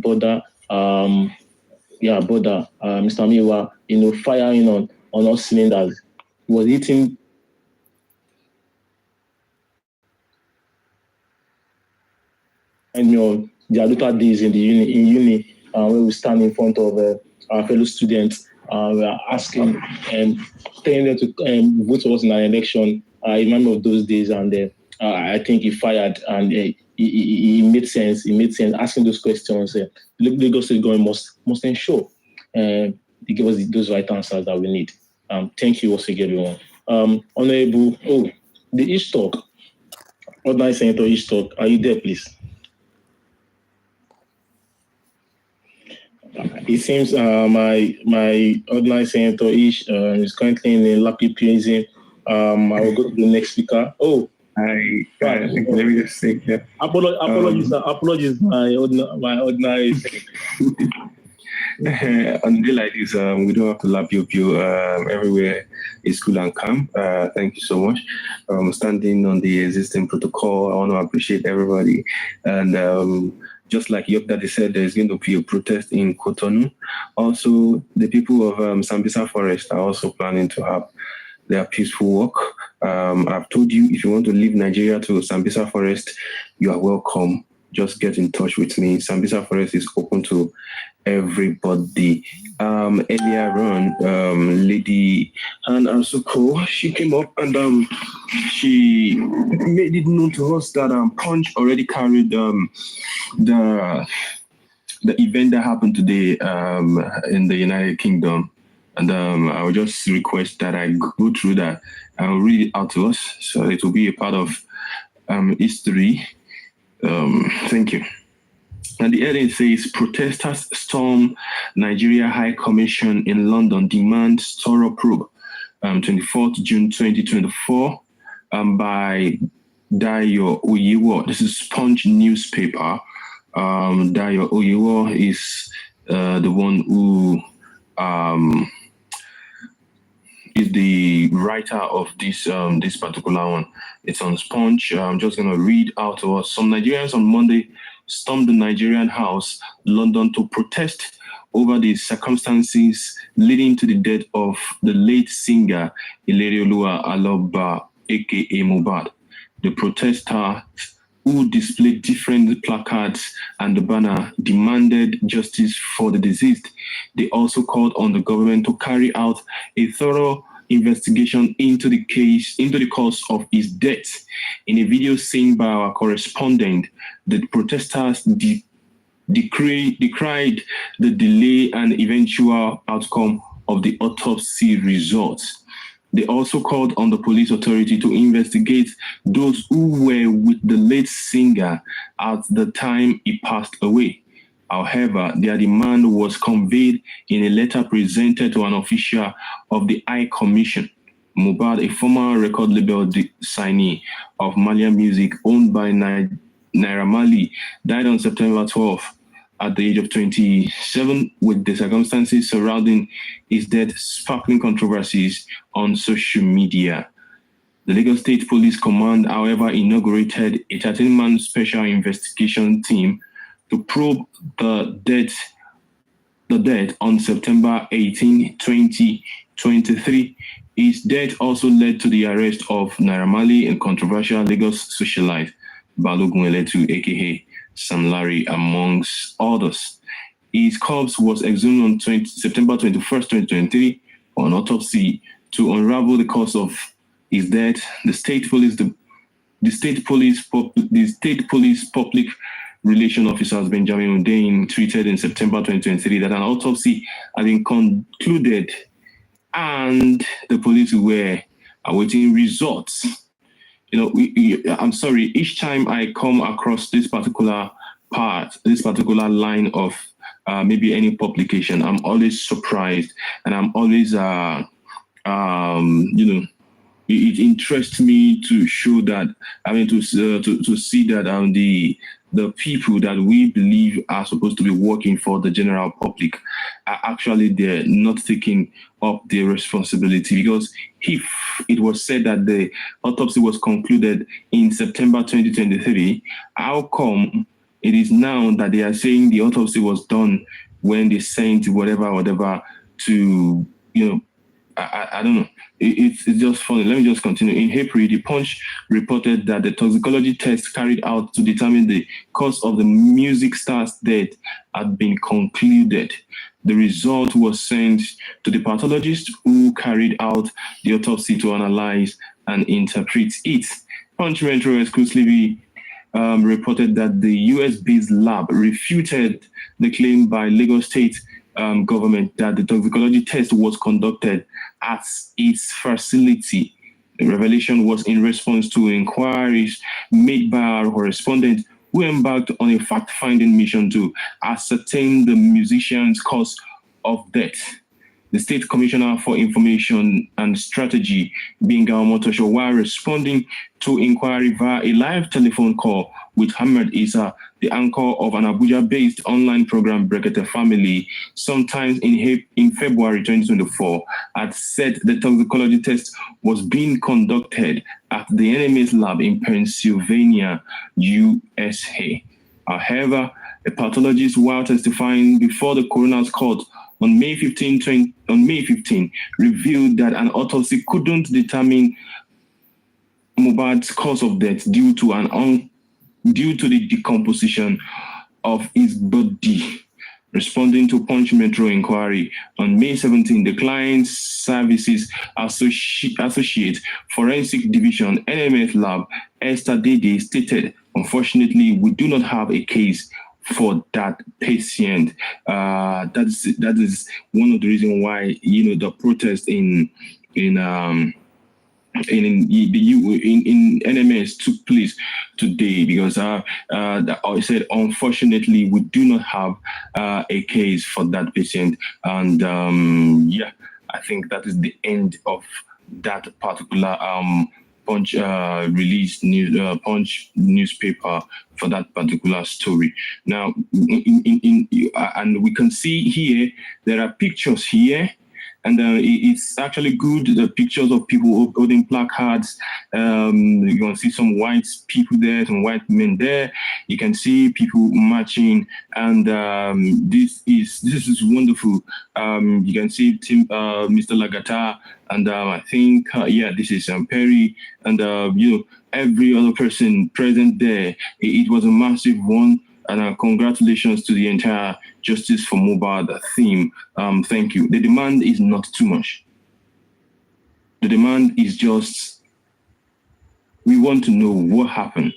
border, Mr. Miwa, firing on all cylinders. He was hitting the later days in the uni, where we stand in front of our fellow students. We are asking and telling them to vote for us in an election. I remember of those days, and I think he fired, and it made sense. It made sense asking those questions. Lagos State government must ensure they give us those right answers that we need. Thank you once again, everyone. Honorable, the East Talk, Ordinary Senator East Talk, are you there, please? It seems my Ordinary Senator Ish is currently in a lappy prison. I will go to the next speaker. Let me just say, yeah. Apologies, my ordinary. On a day like this, we don't have to lap you. Everywhere is cool and calm. Thank you so much. Standing on the existing protocol, I want to appreciate everybody. And just like Yok Daddy said, there's going to be a protest in Cotonou. Also, the people of Sambisa Forest are also planning to have their peaceful walk. I've told you, if you want to leave Nigeria to Sambisa Forest, you are welcome. Just get in touch with me. Sambisa Forest is open to everybody. Earlier on, Lady Anne Arsuko, she came up and she made it known to us that Punch already carried the event that happened today in the United Kingdom. And I would just request that I go through that and read it out to us, so it will be a part of history. Thank you. And the heading says, protesters storm Nigeria High Commission in London, demand thorough probe. 24th June 2024, by Dayo Oyewo. This is Punch newspaper. Dayo Oyewo is the one who is the writer of this this particular one. It's on Punch. I'm just going to read out to us. Some Nigerians on Monday stormed the Nigerian House, London, to protest over the circumstances leading to the death of the late singer Ilerioluwa Aloba, aka Mohbad. The protesters, who displayed different placards and the banner, demanded justice for the deceased. They also called on the government to carry out a thorough investigation into the cause of his death. In a video seen by our correspondent, the protesters decried the delay and eventual outcome of the autopsy results. They also called on the police authority to investigate those who were with the late singer at the time he passed away. However, their demand was conveyed in a letter presented to an official of the High Commission. Mohbad, a former record label signee of Malian Music owned by Naira Marley, died on September 12th at the age of 27, with the circumstances surrounding his death sparkling controversies on social media. The Lagos State Police Command, however, inaugurated a 13-man special investigation team to probe the death on September 18, 2023. His death also led to the arrest of Naira Marley and controversial Lagos socialite Balogun Eletu, aka Sam Larry, amongst others. His corpse was exhumed on September 21st, 2023 on autopsy. To unravel the cause of his death, the state police public relation officer Benjamin Hundeyin tweeted in September 2023 that an autopsy had been concluded and the police were awaiting results. I'm sorry, each time I come across this particular line of maybe any publication, I'm always surprised, and I'm always, it interests me to show that, to see that the people that we believe are supposed to be working for the general public are actually they're not taking up their responsibility. Because if it was said that the autopsy was concluded in September 2023, how come It is now that they are saying the autopsy was done when they sent whatever to, I don't know. It's just funny. Let me just continue. In April, the Punch reported that the toxicology test carried out to determine the cause of the music star's death had been concluded. The result was sent to the pathologist who carried out the autopsy to analyze and interpret it. Punch Metro exclusively reported that the US-based lab refuted the claim by Lagos State government that the toxicology test was conducted at its facility. The revelation was in response to inquiries made by our correspondent who embarked on a fact-finding mission to ascertain the musician's cause of death. The State Commissioner for Information and Strategy, Benga Omotosho, while responding to inquiry via a live telephone call with Ahmed Isa, the anchor of an Abuja-based online program, Brekete Family, sometime in February 2024, had said the toxicology test was being conducted at the NMA's lab in Pennsylvania, USA. However, a pathologist, while testifying before the coroner's court on May 15, revealed that an autopsy couldn't determine Mohbad's cause of death due to the decomposition of his body. Responding to Punch Metro inquiry on May 17, the Client Services Associate Forensic Division NMS Lab, Esther Dede, stated, "Unfortunately, we do not have a case for that patient." That is one of the reasons why the protest in NMS took place today, because I said, unfortunately, we do not have a case for that patient. And I think that is the end of that particular Punch Punch newspaper for that particular story. Now, and we can see here, there are pictures here. And it's actually good, the pictures of people holding placards. You can see some white people there, some white men there. You can see people marching, and this is wonderful. You can see Mr. Lagata, and I think this is Perry, and every other person present there. It was a massive one. And congratulations to the entire Justice for Mohbad theme. Thank you. The demand is not too much. The demand is just, we want to know what happened.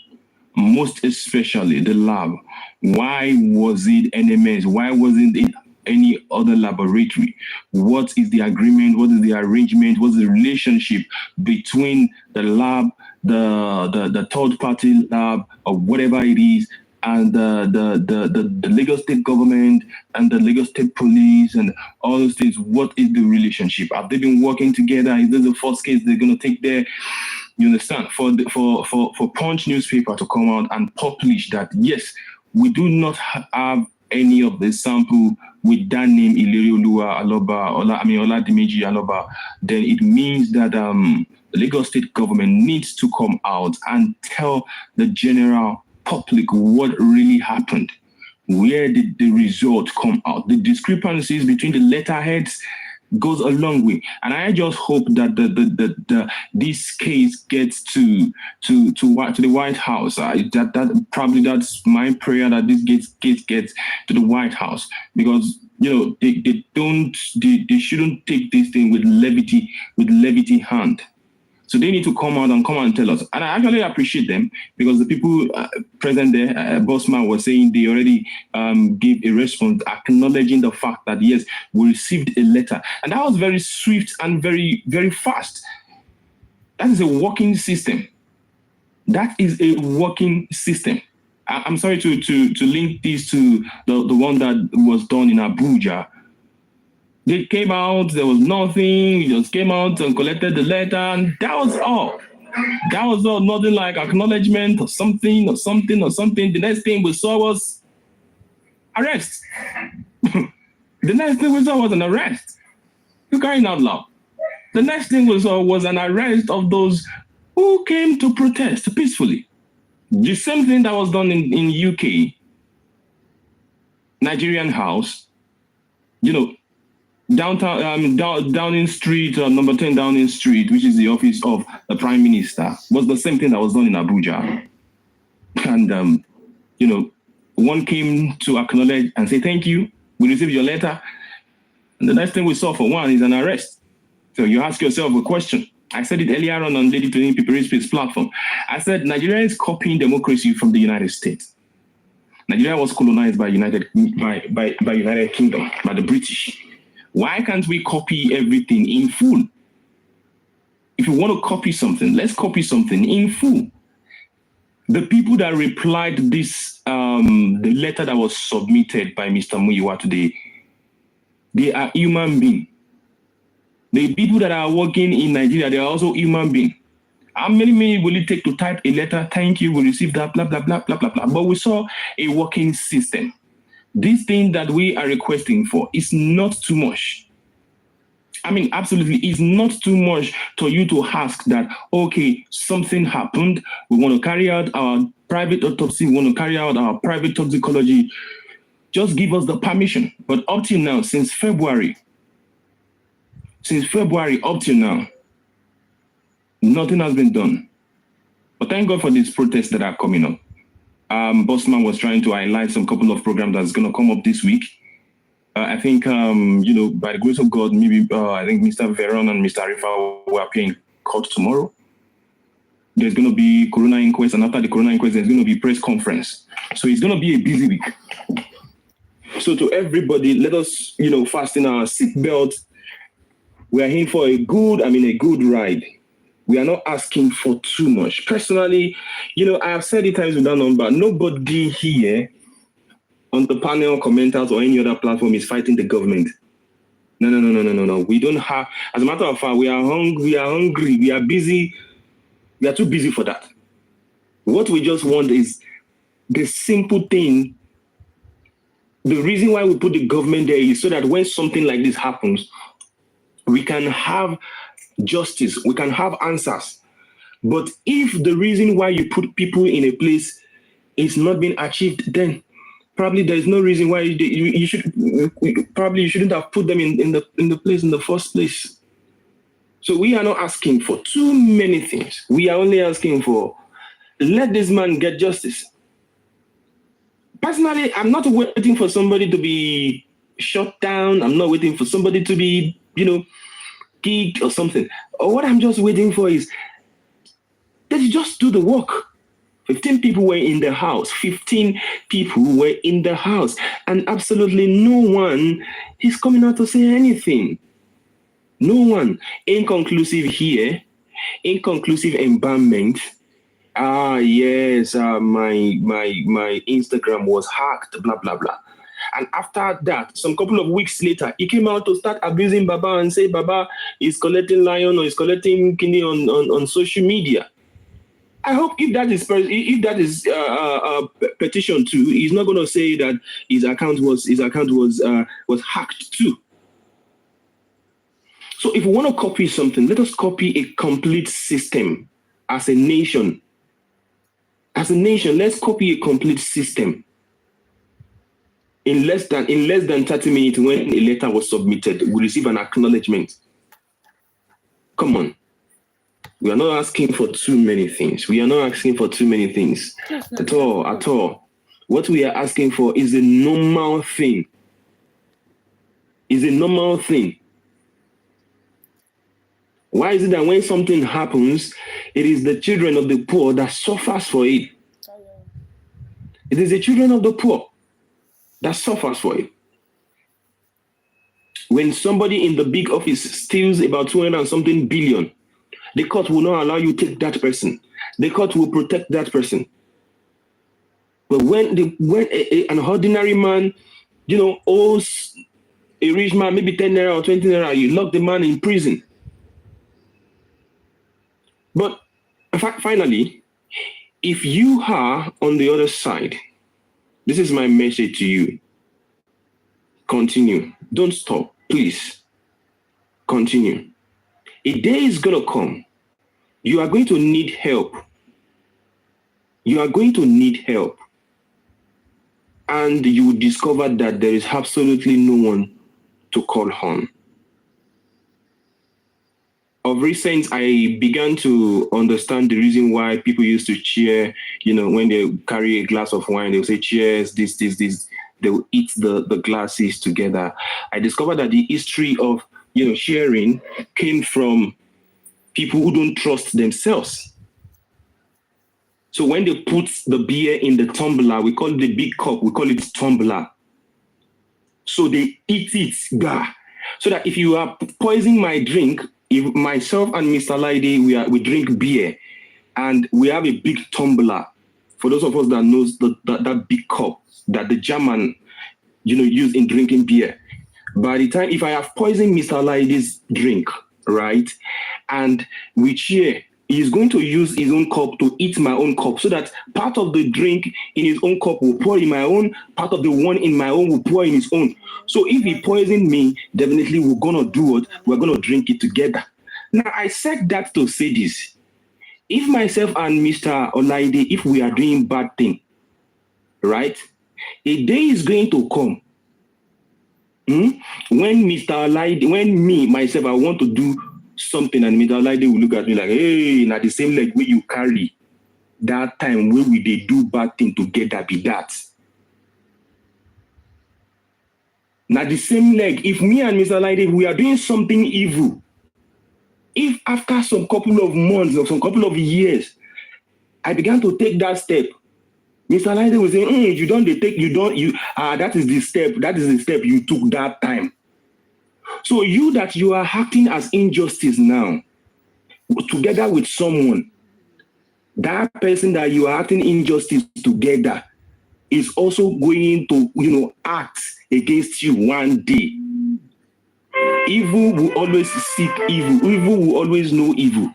Most especially the lab. Why was it NMS? Why wasn't it any other laboratory? What is the agreement? What is the arrangement? What's the relationship between the lab, the third party lab, or whatever it is, and the Lagos State government and the Lagos State police and all those things? What is the relationship? Have they been working together? Is this the first case they're going to take there? You understand? For Punch newspaper to come out and publish that, yes, we do not have any of the sample with that name, Ilerioluwa Aloba, Oladimeji Aloba, then it means that the Lagos State government needs to come out and tell the general public what really happened. Where did the result come out? The discrepancies between the letterheads goes a long way, and I just hope that this case gets to the White House. That's my prayer, that this case gets to the White House, because they shouldn't take this thing with levity hand. So they need to come out and tell us. And I actually appreciate them, because the people present there, Bossman was saying they already gave a response acknowledging the fact that, yes, we received a letter. And that was very swift and very, very fast. That is a working system. That is a working system. I'm sorry to link this to the one that was done in Abuja. They came out, there was nothing, he just came out and collected the letter, and that was all. That was all, nothing like acknowledgement or something. The next thing we saw was arrest. The next thing we saw was an arrest. You're crying out loud. The next thing we saw was an arrest of those who came to protest peacefully. The same thing that was done in UK, Nigerian House, downtown, Downing Street, number 10 Downing Street, which is the office of the Prime Minister, was the same thing that was done in Abuja. And, one came to acknowledge and say, thank you, we received your letter. And the next thing we saw for one is an arrest. So you ask yourself a question. I said it earlier on Lady Tony Piperispe's platform. I said Nigeria is copying democracy from the United States. Nigeria was colonized by United Kingdom, by the British. Why can't we copy everything in full? If you want to copy something, let's copy something in full. The people that replied this, the letter that was submitted by Mr. Muyiwa today, they are human beings. The people that are working in Nigeria, they are also human beings. How many minutes will it take to type a letter? Thank you, we received that, blah, blah, blah, blah, blah, blah. But we saw a working system. This thing that we are requesting for is not too much. I mean, absolutely, it's not too much for you to ask that, okay, something happened. We want to carry out our private autopsy. We want to carry out our private toxicology. Just give us the permission. But up till now, since February up till now, nothing has been done. But thank God for these protests that are coming up. Bossman was trying to highlight some couple of programs that's going to come up this week. I think, by the grace of God, maybe I think Mr. Veron and Mr. Arifa will appear in court tomorrow. There's going to be Corona inquest, and after the Corona inquest, there's going to be press conference. So it's going to be a busy week. So to everybody, let us, fasten our seatbelt. We are in for a good ride. We are not asking for too much. Personally, I have said it times without number. Nobody here on the panel, commenters, or any other platform is fighting the government. No. We don't have, as a matter of fact, we are hungry, we are busy. We are too busy for that. What we just want is the simple thing. The reason why we put the government there is so that when something like this happens, we can have justice, we can have answers. But if the reason why you put people in a place is not being achieved, then probably there is no reason why you shouldn't have put them in the place in the first place. So we are not asking for too many things. We are only asking for, let this man get justice. Personally, I'm not waiting for somebody to be shut down. I'm not waiting for somebody to be, kicked or something. Or what I'm just waiting for is that you just do the work. 15 people were in the house. 15 people were in the house. And absolutely no one is coming out to say anything. No one. Inconclusive here. Inconclusive embalmment. Yes, my Instagram was hacked, blah, blah, blah. And after that, some couple of weeks later, he came out to start abusing Baba and say Baba is collecting lion or is collecting kidney on social media. I hope if that is petition too, he's not going to say that his account was hacked too. So if we want to copy something, let us copy a complete system as a nation. As a nation, let's copy a complete system. In less than 30 minutes, when a letter was submitted, we receive an acknowledgement. Come on. We are not asking for too many things. We are not asking for too many things at all. What we are asking for is a normal thing. Why is it that when something happens, it is the children of the poor that suffers for it? It is the children of the poor that suffers for it. When somebody in the big office steals about 200 and something billion, the court will not allow you to take that person. The court will protect that person. But when an ordinary man, owes a rich man maybe 10 naira or 20 naira, you lock the man in prison. But finally, if you are on the other side, this is my message to you. Continue. Don't stop. Please. Continue. A day is going to come. You are going to need help. You are going to need help. and you would discover that there is absolutely no one to call on. Of recent, I began to understand the reason why people used to cheer, when they carry a glass of wine, they'll say, cheers, this. They'll eat the glasses together. I discovered that the history of, cheering came from people who don't trust themselves. So when they put the beer in the tumbler, we call it the big cup, we call it tumbler. So they eat it, so that if you are poisoning my drink, if myself and Mr. Lady, we drink beer and we have a big tumbler, for those of us that knows that big cup that the German, use in drinking beer. By the time, if I have poisoned Mr. Lady's drink, right, and we cheer, he's going to use his own cup to eat my own cup, so that part of the drink in his own cup will pour in my own, part of the one in my own will pour in his own. So if he poisoned me, definitely we're going to do it. We're going to drink it together. Now, I said that to say this. If myself and Mr. Olaide, if we are doing bad thing, right, a day is going to come when Mr. Olaide, when me, myself, I want to do something and Mr. Olaide will look at me like, hey, not the same leg where you carry. That time where we they do bad thing together be that. Now the same leg, if me and Mr. Olaide, we are doing something evil, if after some couple of months or some couple of years, I began to take that step, Mr. Olaide will say, that is the step you took that time. So you are acting as injustice now, together with someone, that person that you are acting injustice together is also going to, act against you one day. Evil will always seek evil. Evil will always know evil.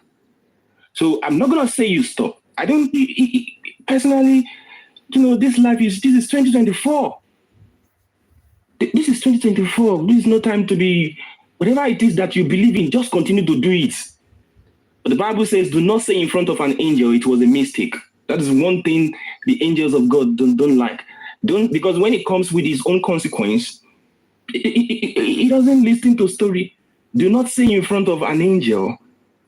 So I'm not going to say you stop. I don't, personally, this is 2024. This is 2024. This is no time to be, whatever it is that you believe in, just continue to do it. But the Bible says, do not say in front of an angel it was a mistake. That is one thing the angels of God don't like. Because when it comes with his own consequence, he doesn't listen to story. Do not say in front of an angel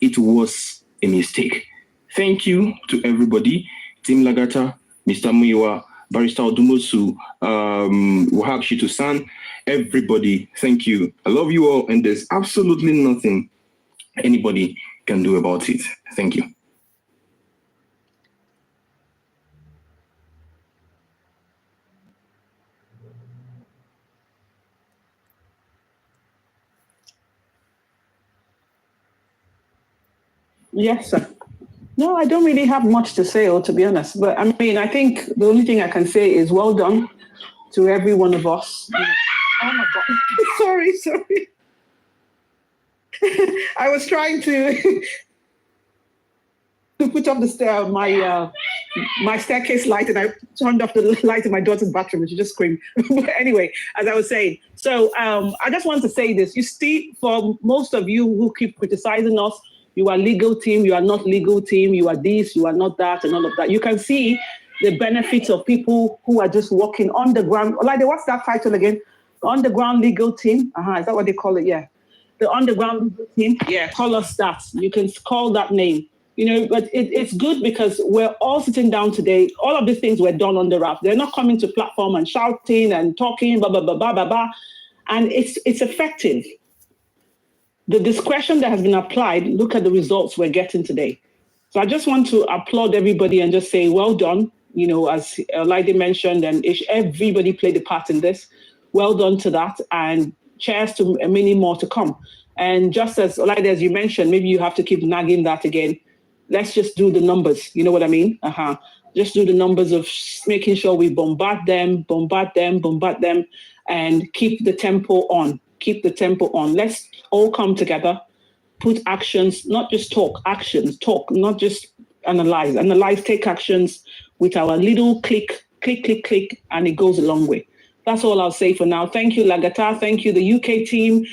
it was a mistake. Thank you to everybody. Team Lagata, Mr. Muiwa, Barrister Odumosu, Wahab Shitu-san, everybody, thank you. I love you all, and there's absolutely nothing anybody can do about it. Thank you. Yes, sir. No, I don't really have much to say, to be honest. But I mean, I think the only thing I can say is well done to every one of us. Oh my God. Sorry. I was trying to put up my staircase light, and I turned off the light in my daughter's bathroom, and she just screamed. But anyway, as I was saying, so I just want to say this. You see, for most of you who keep criticizing us, you are legal team, you are not legal team, you are this, you are not that, and all of that. You can see the benefits of people who are just working on the ground. Like, what's that title again? Underground legal team. Is that what they call it? Yeah. The underground legal team. Yeah, call us that. You can call that name. But it's good because we're all sitting down today. All of these things were done on the wrap. They're not coming to platform and shouting and talking, blah, blah, blah, blah, blah, blah. And it's effective. The discretion that has been applied, look at the results we're getting today. So I just want to applaud everybody and just say, well done. As Olaide mentioned, and everybody played a part in this. Well done to that, and cheers to many more to come. And just as Olaide, as you mentioned, maybe you have to keep nagging that again. Let's just do the numbers. You know what I mean? Just do the numbers of making sure we bombard them, and keep the tempo on. Let's all come together, put actions, not just talk, actions, talk, not just analyze, take actions with our little click, and it goes a long way. That's all I'll say for now. Thank you, Lagata. Thank you, the UK team,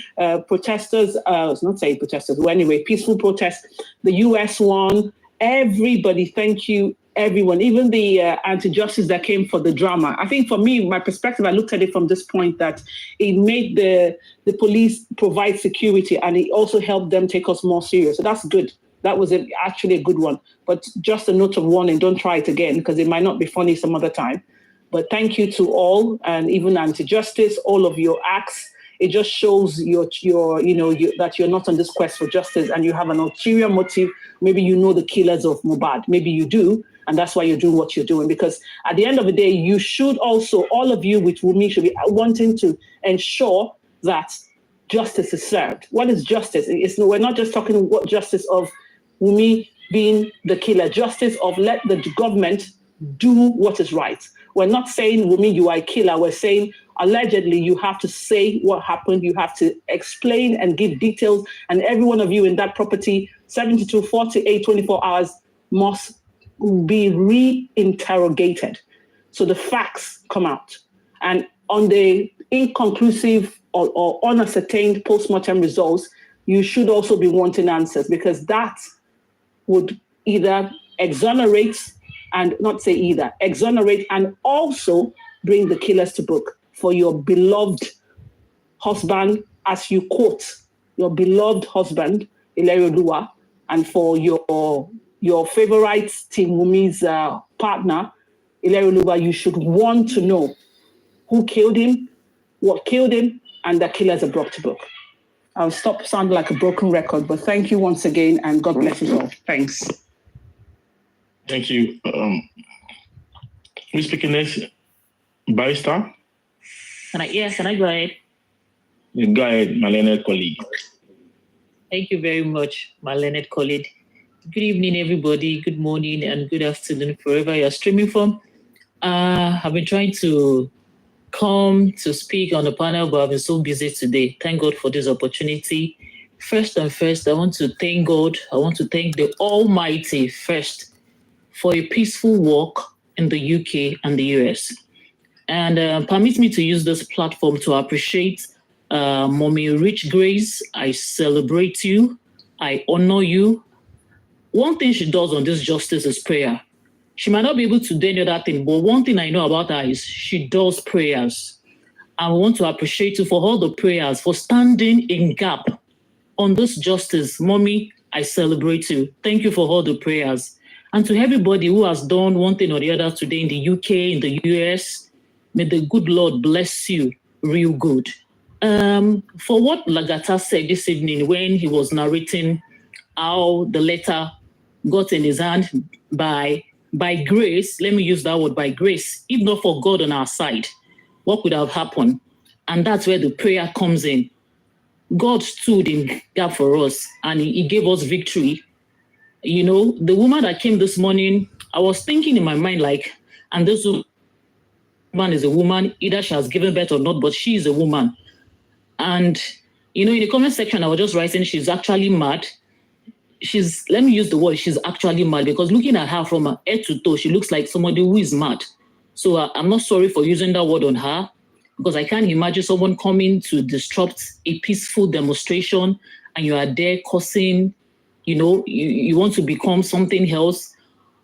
protesters, not saying protesters, well, anyway, peaceful protest, the US one, everybody, thank you. everyone, even the anti-justice that came for the drama. I think for me, my perspective, I looked at it from this point that it made the police provide security, and it also helped them take us more serious. So that's good. That was actually a good one. But just a note of warning, don't try it again, because it might not be funny some other time. But thank you to all, and even anti-justice, all of your acts. It just shows that you're not on this quest for justice, and you have an ulterior motive. Maybe you know the killers of Mohbad. Maybe you do, and that's why you're doing what you're doing. Because at the end of the day, you should also, all of you with Wunmi should be wanting to ensure that justice is served. What is justice? We're not just talking what justice of Wunmi being the killer. Justice of let the government do what is right. We're not saying, Wunmi, you are a killer. We're saying, allegedly, you have to say what happened. You have to explain and give details. And every one of you in that property, 72, 48, 24 hours, must be reinterrogated. So the facts come out. And on the inconclusive or unascertained postmortem results, you should also be wanting answers, because that would either exonerate and also bring the killers to book for your beloved husband, as you quote, your beloved husband, Ilerioluwa, and for your favorite Team Wunmi's partner, Ilerioluwa. You should want to know who killed him, what killed him, and the killers are brought to book. I'll stop sounding like a broken record, but thank you once again, and God bless you all. Thanks. Thank you. Who's speaking next? Barrister? Can I go ahead? Go ahead, my learned colleague. Thank you very much, my learned colleague. Good evening, everybody. Good morning and good afternoon, wherever you're streaming from. I've been trying to come to speak on the panel, but I've been so busy today. Thank God for this opportunity. First, I want to thank God. I want to thank the Almighty first for a peaceful walk in the UK and the US. And permit me to use this platform to appreciate Mommy Rich Grace. I celebrate you. I honor you. One thing she does on this justice is prayer. She might not be able to do any other thing, but one thing I know about her is she does prayers. I want to appreciate you for all the prayers, for standing in gap on this justice. Mommy, I celebrate you. Thank you for all the prayers. And to everybody who has done one thing or the other today in the UK, in the US, may the good Lord bless you real good. For what Lagata said this evening when he was narrating how the letter got in his hand by grace, let me use that word, by grace, if not for God on our side, what could have happened? And that's where the prayer comes in. God stood in gap for us, and he gave us victory. You know, the woman that came this morning, I was thinking in my mind, like, and this woman is a woman, either she has given birth or not, but she is a woman. And, you know, in the comment section, I was just writing, she's actually mad. Let me use the word, she's actually mad, because looking at her from head to toe, she looks like somebody who is mad. So I'm not sorry for using that word on her, because I can't imagine someone coming to disrupt a peaceful demonstration and you are there causing, you know, you want to become something else.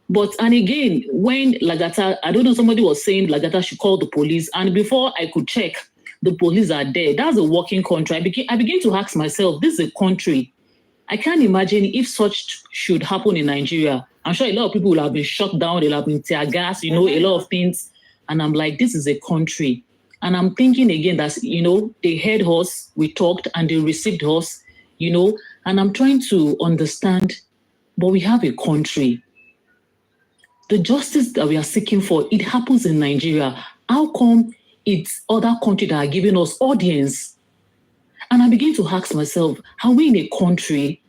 But, and again, when Lagata, I don't know, somebody was saying Lagata should call the police. And before I could check, the police are there. That's a working country. I begin to ask myself, this is a country. I can't imagine if such should happen in Nigeria. I'm sure a lot of people will have been shut down, they'll have been tear gas, you know, a lot of things. And I'm like, this is a country. And I'm thinking again that, you know, they heard us, we talked, and they received us, you know, and I'm trying to understand, but we have a country. The justice that we are seeking for, it happens in Nigeria. How come it's other countries that are giving us audience? And I begin to ask myself, are we in a country?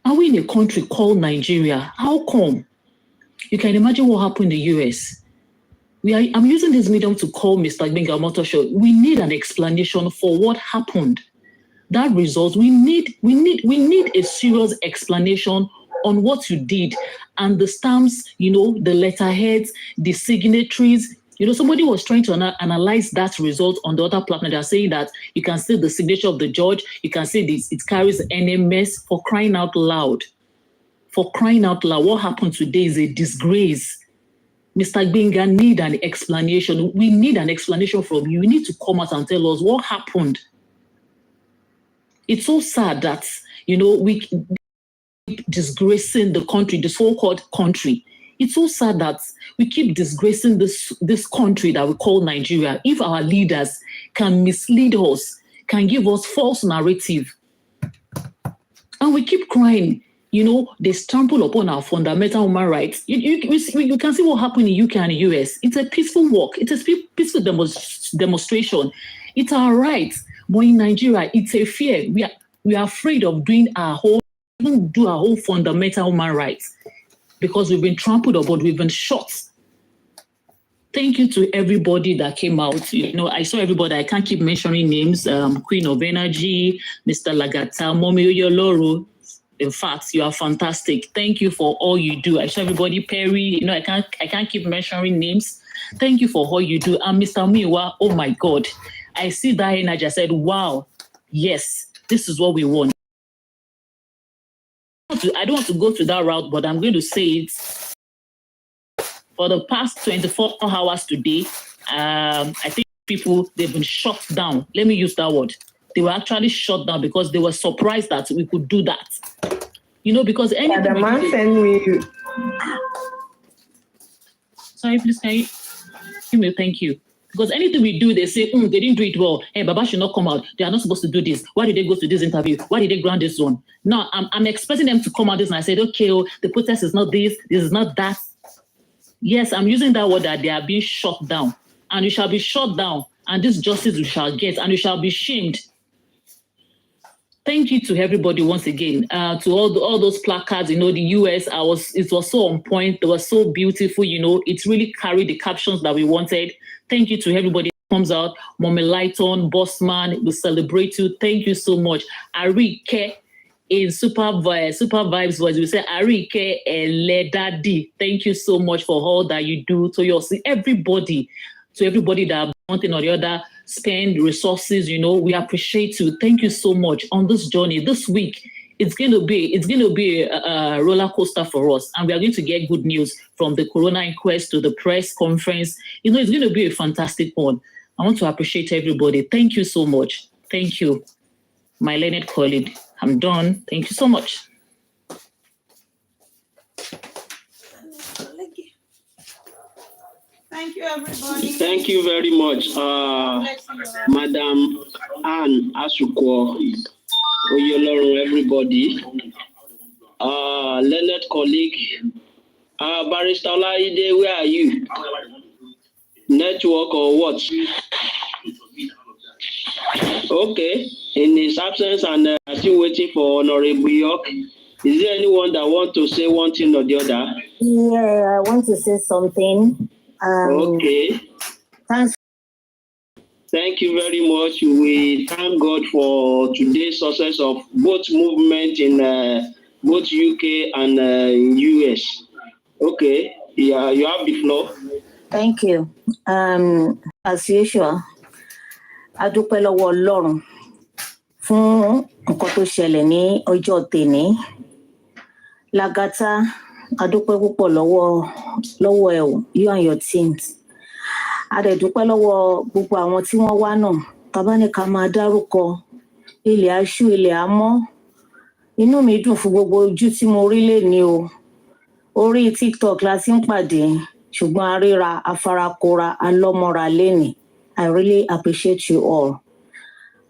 Are we in a country called Nigeria? How come? You can imagine what happened in the US. I'm using this medium to call Mr. Gbenga Motosho. We need an explanation for what happened. That result, we need a serious explanation on what you did, and the stamps, you know, the letterheads, the signatories. You know, somebody was trying to analyze that result on the other platform. They're saying that you can see the signature of the judge, you can see this, it carries NMS, for crying out loud. For crying out loud, what happened today is a disgrace. Mr. Gbenga need an explanation. We need an explanation from you. You need to come out and tell us what happened. It's so sad that, we keep disgracing the country, the so-called country. It's so sad that we keep disgracing this country that we call Nigeria. If our leaders can mislead us, can give us false narrative, and we keep crying, they trample upon our fundamental human rights. You can see what happened in UK and US. It's a peaceful walk. It's a peaceful demonstration. It's our right. But in Nigeria, it's a fear. We are afraid of doing our whole fundamental human rights because we've been trampled upon, we've been shot. Thank you to everybody that came out. I saw everybody. I can't keep mentioning names. Queen of Energy, Mr. Lagata, Momi Oyoloro. In fact, you are fantastic. Thank you for all you do. I saw everybody. Perry. I can't keep mentioning names. Thank you for all you do. And Mr. Miwa. Oh my God, I see that energy. I said, wow, yes, this is what we want. I don't want to go to that route, but I'm going to say it. For the past 24 hours today, I think people, they've been shut down. Let me use that word. They were actually shut down because they were surprised that we could do that. Because anything... The man sent me... Sorry, please, can you... Thank you. Because anything we do, they say, they didn't do it well. Hey, Baba should not come out. They are not supposed to do this. Why did they go to this interview? Why did they grant this one? Now, I'm expecting them to come out this, and I said, okay, the protest is not this is not that. Yes, I'm using that word that they are being shut down. And you shall be shut down, and this justice you shall get, and you shall be shamed. Thank you to everybody once again. To all those placards, the US, it was so on point. They were so beautiful, it really carried the captions that we wanted. Thank you to everybody that comes out. Mommy Lighton, Bossman, we celebrate you. Thank you so much. Arike in Super Vibes voice, we say Arike Ledadi. Thank you so much for all that you do to everybody that one thing or the other spend resources. We appreciate you. Thank you so much on this journey. This week, it's going to be a roller coaster for us, and we are going to get good news from the Corona inquest to the press conference. It's going to be a fantastic one. I want to appreciate everybody. Thank you so much. Thank you, my learned colleague. I'm done. Thank you so much. Thank you, everybody. Thank you very much, Madam Anne Asuko, Oyolorun, everybody. Leonard colleague, Barrister Olaide, where are you? Network or what? Okay, in his absence and still waiting for Honorable York. Is there anyone that want to say one thing or the other? Yeah, I want to say something. Okay. Thanks. Thank you very much. We thank God for today's success of both movement in both UK and US. Okay, yeah, you have the floor. Thank you. As usual, a dúpẹ́ lọ́wọ́ Ọlọ́run fún nǹkan tó ṣẹlẹ̀ ní ọjọ́ tèní. Lagata, a dúpẹ́ púpọ̀ lọ́wọ́ ẹ o, you and your teams. A dẹ̀ dúpẹ́ lọ́wọ́ gbogbo àwọn tí wọ́n wá náà. Tàbá ní ká máa dárúkọ ilẹ̀ aṣú, ilẹ̀ amọ́. Inú mi dùn fún gbogbo ojú tí mo rí lénìí o. Orí TikTok la ti ń pàdé, ṣùgbọ́n a ríra, afarakora, alọ́mọra lénìí. I really appreciate you all.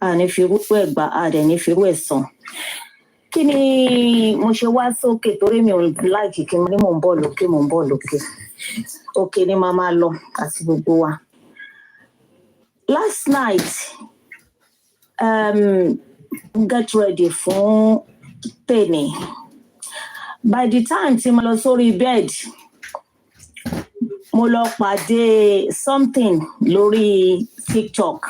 Àní firú ẹ̀gbà, àdẹ̀ ní firú ẹ̀sán. Kí ni mo ṣe wá sókè torí mi ò láìkì kí ní mò ń bọ̀ lókè. Òkè ni màá máa lọ àti gbogbo wa. Last night, get ready fún tèní. By the time tí mo lọ sórí bed, mo lọ pàdé something lórí TikTok.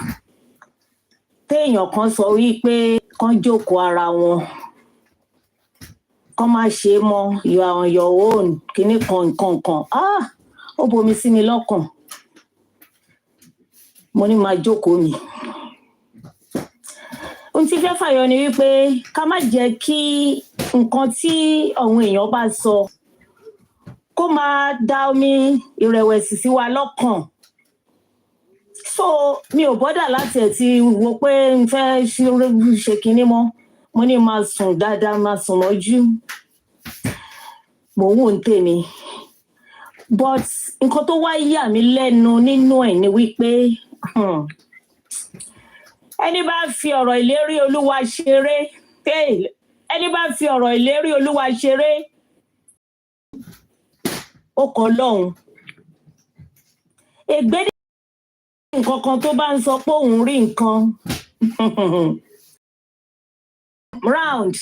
Téèyàn kan sọ wípé kán jókòó ara wọn. Kán má ṣe mọ́, you are on your own, kíní kan nǹkan. Ó bomi sí mi lọ́kàn. Mo ní máa jókòó mi. Ohun tí fẹ́ fàyọ ni wípé ká má jẹ́ kí nǹkan tí àwọn èèyàn bá sọ kó máa dá omi ìrẹ̀wẹ̀sì sí wa lọ́kàn. So mi ò bọ́dà láti ẹ̀ ti wo pé n fẹ́ ṣe kinní mọ́. Mo ní máa sùn dáadáa, máa sùn mọ́jú. Mò ń wò ń tèmi. But nǹkan tó wá yà mí lẹ́nu nínú ẹ̀ ni wípé ẹni bá fi ọ̀rọ̀ ìlérí Olúwa ṣeré, ẹni bá fi ọ̀rọ̀ ìlérí Olúwa ṣeré, ó kàn lọ́hùn. Ègbé nǹkan kan tó bá ń sọ pé òun rí nǹkan round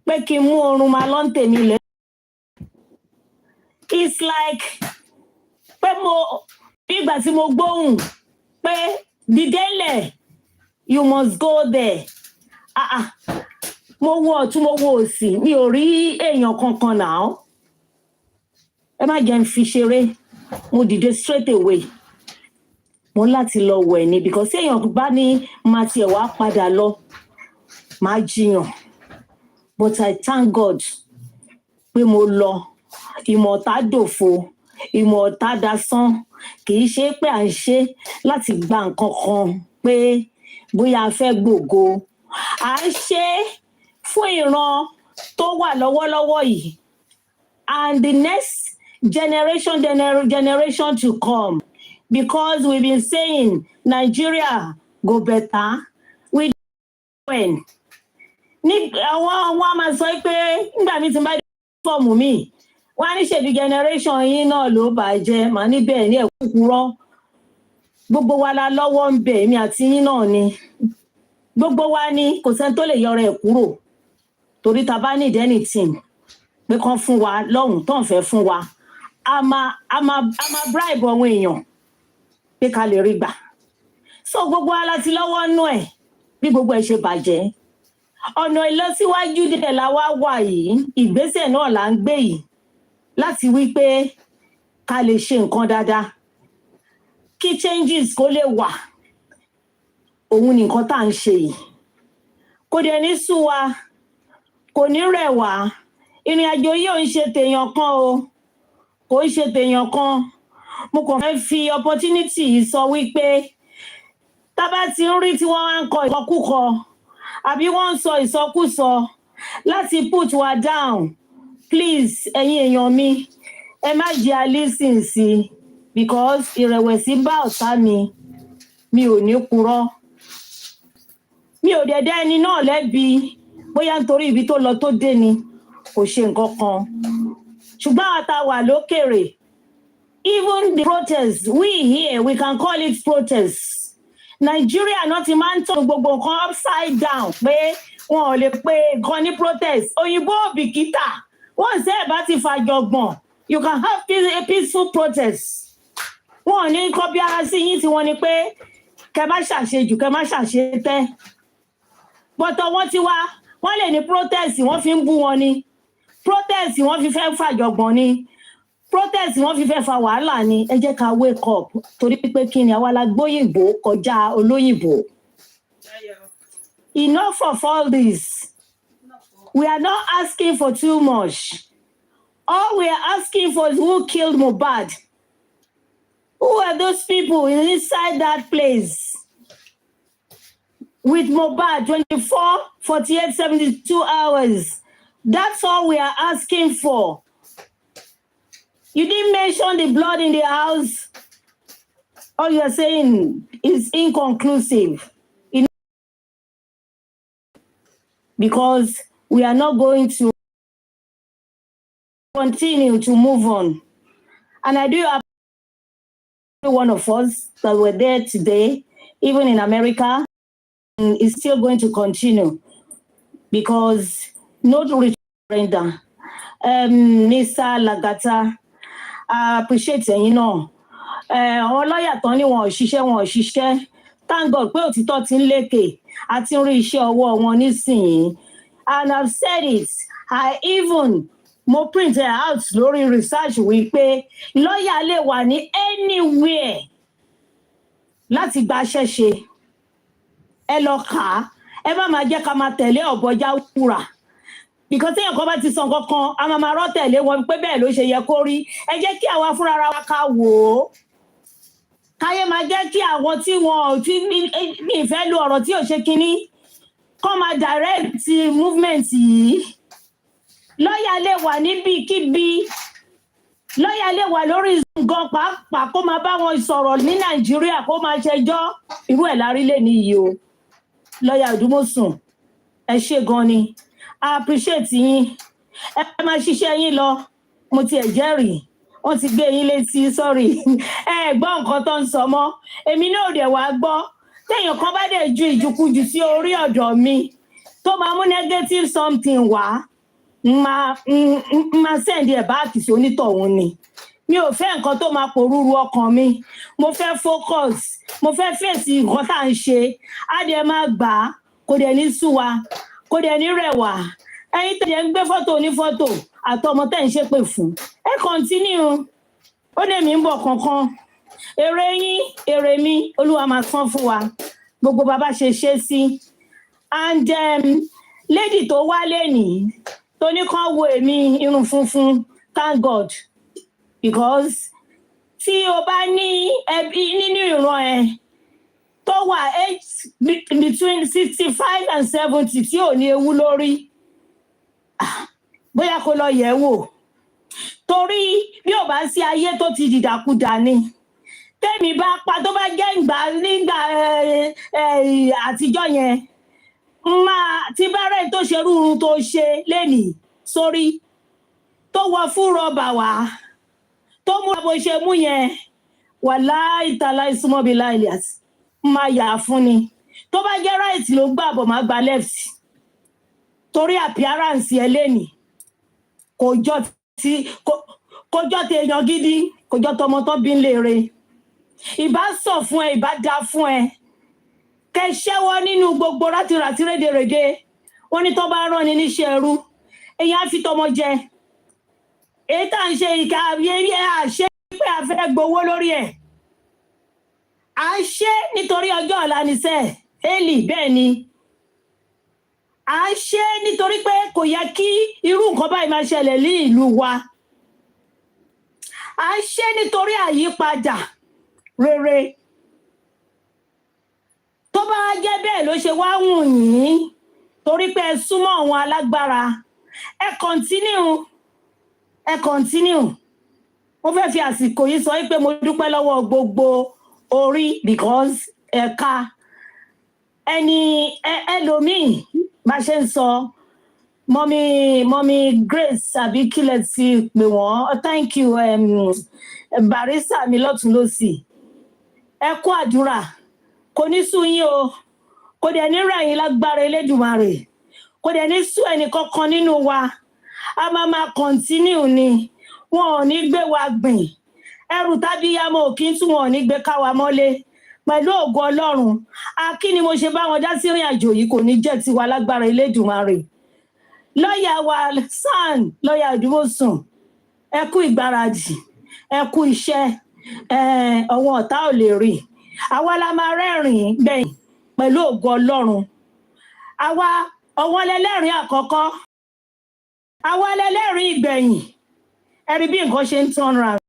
pé kí n mú oorun máa lọ ń tèmi lẹ́. It's like pé bí ìgbà tí mo gbóhùn pé dídélẹ̀ you must go there. Mo wo ọ̀tún mo wo òsì mi ò rí èèyàn kankan náà. Ẹ má jẹ́ n fi ṣeré. Mo dìde straight away. Mo láti lọ wẹ̀ ni because èèyàn bá ní máa tiẹ̀ wá padà lọ máa jiyàn. But I thank God pé mo lọ. Ìmọ̀ ọ̀tá dòfo, ìmọ̀ ọ̀tá dasán. Kì í ṣe pé à ń ṣe láti gba nǹkan kan pé bóyá a fẹ́ gbògo. À ń ṣe fún ìran tó wà lọ́wọ́lọ́wọ́ yìí and the next generation to come, because we've been saying Nigeria go better with when. Ní àwọn máa sọ pé nígbà mi ti bá dé fọ́ọ̀mù mi wọ́n á ní ṣèbí generation yín náà ló bàjẹ́ màá ní bẹ́ẹ̀ ní ẹ̀kúkúrọ́. Gbogbo wa la lọ́wọ́ ń bẹ̀ èmi àti yín náà ni. Gbogbo wa ni kò sẹ́ni tó lè yọra ẹ̀ kúrò torí ta bá need anything pé kán fún wa lọ́hùn tó ń fẹ́ fún wa a máa bribe àwọn èèyàn pé ká lè rí gbà. So gbogbo wa la ti lọ́wọ́ nú ẹ̀ bí gbogbo ẹ̀ ṣe bàjẹ́. Ọ̀nà ìlọsíwájú díẹ̀ la wá wà yìí, ìgbésẹ̀ náà là ń gbé yìí láti wí pé ká lè ṣe nǹkan dáadáa kí changes kó lè wà. Òun ni nǹkan tá à ń ṣe yìí. Kò dẹ̀ ní sú wa, kò ní rẹ̀ wá. Ìrìn àjò yìí ò ń ṣe tèèyàn kan o, kò ń ṣe tèèyàn kan. Mo kàn fẹ́ fi opportunity yìí sọ wípé tá bá ti ń rí tí wọ́n wá ń kọ ìkọkúkọ àbí wọ́n ń sọ ìsọkúsọ láti put wa down, please ẹ̀yin èèyàn mi ẹ má jẹ́ a listen sí because ìrẹ̀wẹ̀sì bá ọ̀tá mi ò ní purọ́. Mi ò dẹ̀dẹ̀ ẹni náà lẹ́bi bóyá nítorí ibi tó lọ tó dé ni kò ṣe nǹkan kan. Ṣùgbọ́n àtà wà lókèrè, even the protest we here we can call it protest. Nigeria náà ti máa ń tọ́ gbogbo nǹkan upside down pé wọn ò lè pe nǹkan ní protest. Òyìnbó òbìkítà wọ́n ṣe é bá ti fàjọgbọ̀n you can have a peaceful protest. Wọ́n ò ní kọ́ bí ara sí yín tí wọ́n ní pé kẹ má ṣàṣejù kẹ má ṣàṣetẹ́. Bọ́tọ̀ wọ́n ti wá wọ́n lè ní protest wọ́n fi ń bú wọn ni, protest wọ́n fi fẹ́ fàjọgbọ̀n ni, protest wọ́n fi fẹ́ fa wàhálà ni. Ẹ jẹ́ ká wake up torí pé kí ni àwa la gbóyìnbó kọjá olóyìnbó. Enough of all this. We are not asking for too much. All we are asking for is who killed Mohbad. Who are those people inside that place? With Mohbad, 24, 48, 72 hours. That's all we are asking for. You didn't mention the blood in the house. All you're saying is inconclusive. Because we are not going to continue to move on. And I do appreciate every one of us that were there today, even in America, and is still going to continue because no return. Mr. Lagata, I appreciate you know. Àwọn lọ́yà tán ní wọn ò ṣiṣẹ́. Thank God pé òtítọ́ ti ń lékè àti ń rí iṣẹ́ ọwọ́ wọn nísìnyí. And I've said it, I even mo print it out lórí research wípé lọ́yà lè wà ní anywhere láti gbaṣẹ́ ṣe. Ẹ lọ kà á, ẹ má máa jẹ́ ká máa tẹ̀lé ọ̀bọjá wúrà. because téèyàn kan bá ti sọ nǹkan kan a máa rọ́ tẹ̀lé wọn pé bẹ́ẹ̀ ló ṣe yẹ kó rí. Ẹ jẹ́ kí àwa fúnra wa ká wò ó. Káyé máa jẹ́ kí àwọn tí wọn ò tí mi ìfẹ́ lu ọ̀rọ̀ tí ò ṣe kinní kọ́ máa direct movement yìí. Lọ́ọ̀yà lè wà níbikíbi. Lọ́ọ̀yà lè wà lórí gan pàápàá kó máa bá wọn sọ̀rọ̀ ní Nàìjíríà kó máa ṣẹjọ́. Irú ẹ̀ lárí lè ní yìí o. Lọ́ọ̀yà Òdùmọ̀sùn, ẹ ṣé gan ni. I appreciate yín. Ẹ máa ṣiṣẹ́ yín lọ. Mo ti ẹ̀ jẹ́rìí. Wọ́n ti gbé yín létí, sorry. Ẹ gbọ́ nǹkan tó ń sọ mọ́. Èmi náà ò dẹ̀ wá gbọ́. Téèyàn kan bá dẹ̀ ju ìjukujù sí orí ọ̀dọ̀ mi tó máa mú negative something wá, máa send ẹ̀ back sí onítọ̀hún ni. Mi ò fẹ́ nǹkan tó máa pòrúurú ọkàn mi. Mo fẹ́ focus. Mo fẹ́ fèsì nǹkan tá à ń ṣe. Á dẹ̀ máa gbà á. Kò dẹ̀ ní sú wa. Kò dẹ̀ ní rẹ̀ wá. Ẹ̀yin tẹ̀lé ń gbé fọ́tò onífọ́tò àtọmọ tẹ̀ ń ṣépè fún. Ẹ continue. Ó dẹ̀ mí ń bọ̀ kankan. Èrè yín, èrè mi, Olúwa máa san fún wa. Gbogbo bàbá ṣe ṣe sí. And lady tó wá lénìí tó ní kán wo èmi irun funfun, thank God. Because tí o bá ní ẹbí nínú ìran ẹ tó wà age between 65 and 70 tí ò ní ewu lórí, bóyá kó lọ yẹ̀ wò. Torí bí ò bá sí ayé tó ti dìdàkudà ni. Tẹ́mi bá pa tó bá jẹ́ nígbà àtijọ́ yẹn, tí bá rẹ̀ tó ṣe rúurú tó ṣe lénìí sórí tó wọ fún rọ́bà wá tó mú bó ṣe mú yẹn wàláhì tàláhì súnmọ́ bí láìlíàs máa yà fún ni. Tó bá jẹ́ right ló gbà bọ̀ máa gba left. Torí appearance ẹ lénìí kò jọ téèyàn gidi, kò jọ tọmọ tó bí ń léèrè. Ìbá sọ fún ẹ, ìbá dá fún ẹ. Kẹ ṣẹ́wọ́ nínú gbogbo rátìràtì rédèrèdè. Wọ́n ní tó bá rán ni níṣẹ́ ẹrú. Èyàn á fi tọmọ jẹ. Èyí tá à ń ṣe ìka àṣẹ pé a fẹ́ gbowó lórí ẹ̀. À ń ṣe nítorí ọjọ́ ọ̀la ni sẹ́ Hélì bẹ́ẹ̀ ni. À ń ṣe nítorí pé kò yẹ kí irú nǹkan báyìí máa ṣẹlẹ̀ ní ìlú wa. À ń ṣe nítorí àyípadà rere. Tó bá jẹ́ bẹ́ẹ̀ ló ṣe wá wù yín torí pé ẹ súnmọ́ àwọn alágbára. Ẹ continue. Mo fẹ́ fi àsìkò yìí sọ pé mo dúpẹ́ lọ́wọ́ gbogbo orí because ẹ̀ka ẹlòmíì bá ṣe ń sọ mọ́mí Grace àbí kílẹ̀ ti pè wọ́n. Thank you barista mi lọ́tún lósì. Ẹ kú àdúrà. Kò ní sú yín o. Kò dẹ̀ ní rẹ̀ yín lágbára Elédùmarè. Kò dẹ̀ ní sú ẹnì kankan nínú wa. A máa continue ni. Wọn ò ní gbé wa gbìn. Ẹrù tábíyámọ̀ ò kí ń tún wọn ò ní gbé ká wa mọ́lé. Pẹ̀lú ògo Ọlọ́run. Kí ni mo ṣe bá wọn dá sí ìrìn àjò yìí kò ní jẹ́ tiwa lágbára Elédùmarè. Lọ́ọ̀yà wa SAN, lọ́ọ̀yà Òdùmọ̀sùn. Ẹ kú ìgbáradì. Ẹ kú iṣẹ́. Ọwọ́ ọ̀tá ò lè rí. Àwa la máa rẹ́rìn gbẹ̀yìn pẹ̀lú ògo Ọlọ́run. Àwa ọwọ́ lẹ́lẹ́rìn àkọ́kọ́. Àwa lẹ́lẹ́rìn ìgbẹ̀yìn. Ẹ rí bí nǹkan ṣe ń turn round.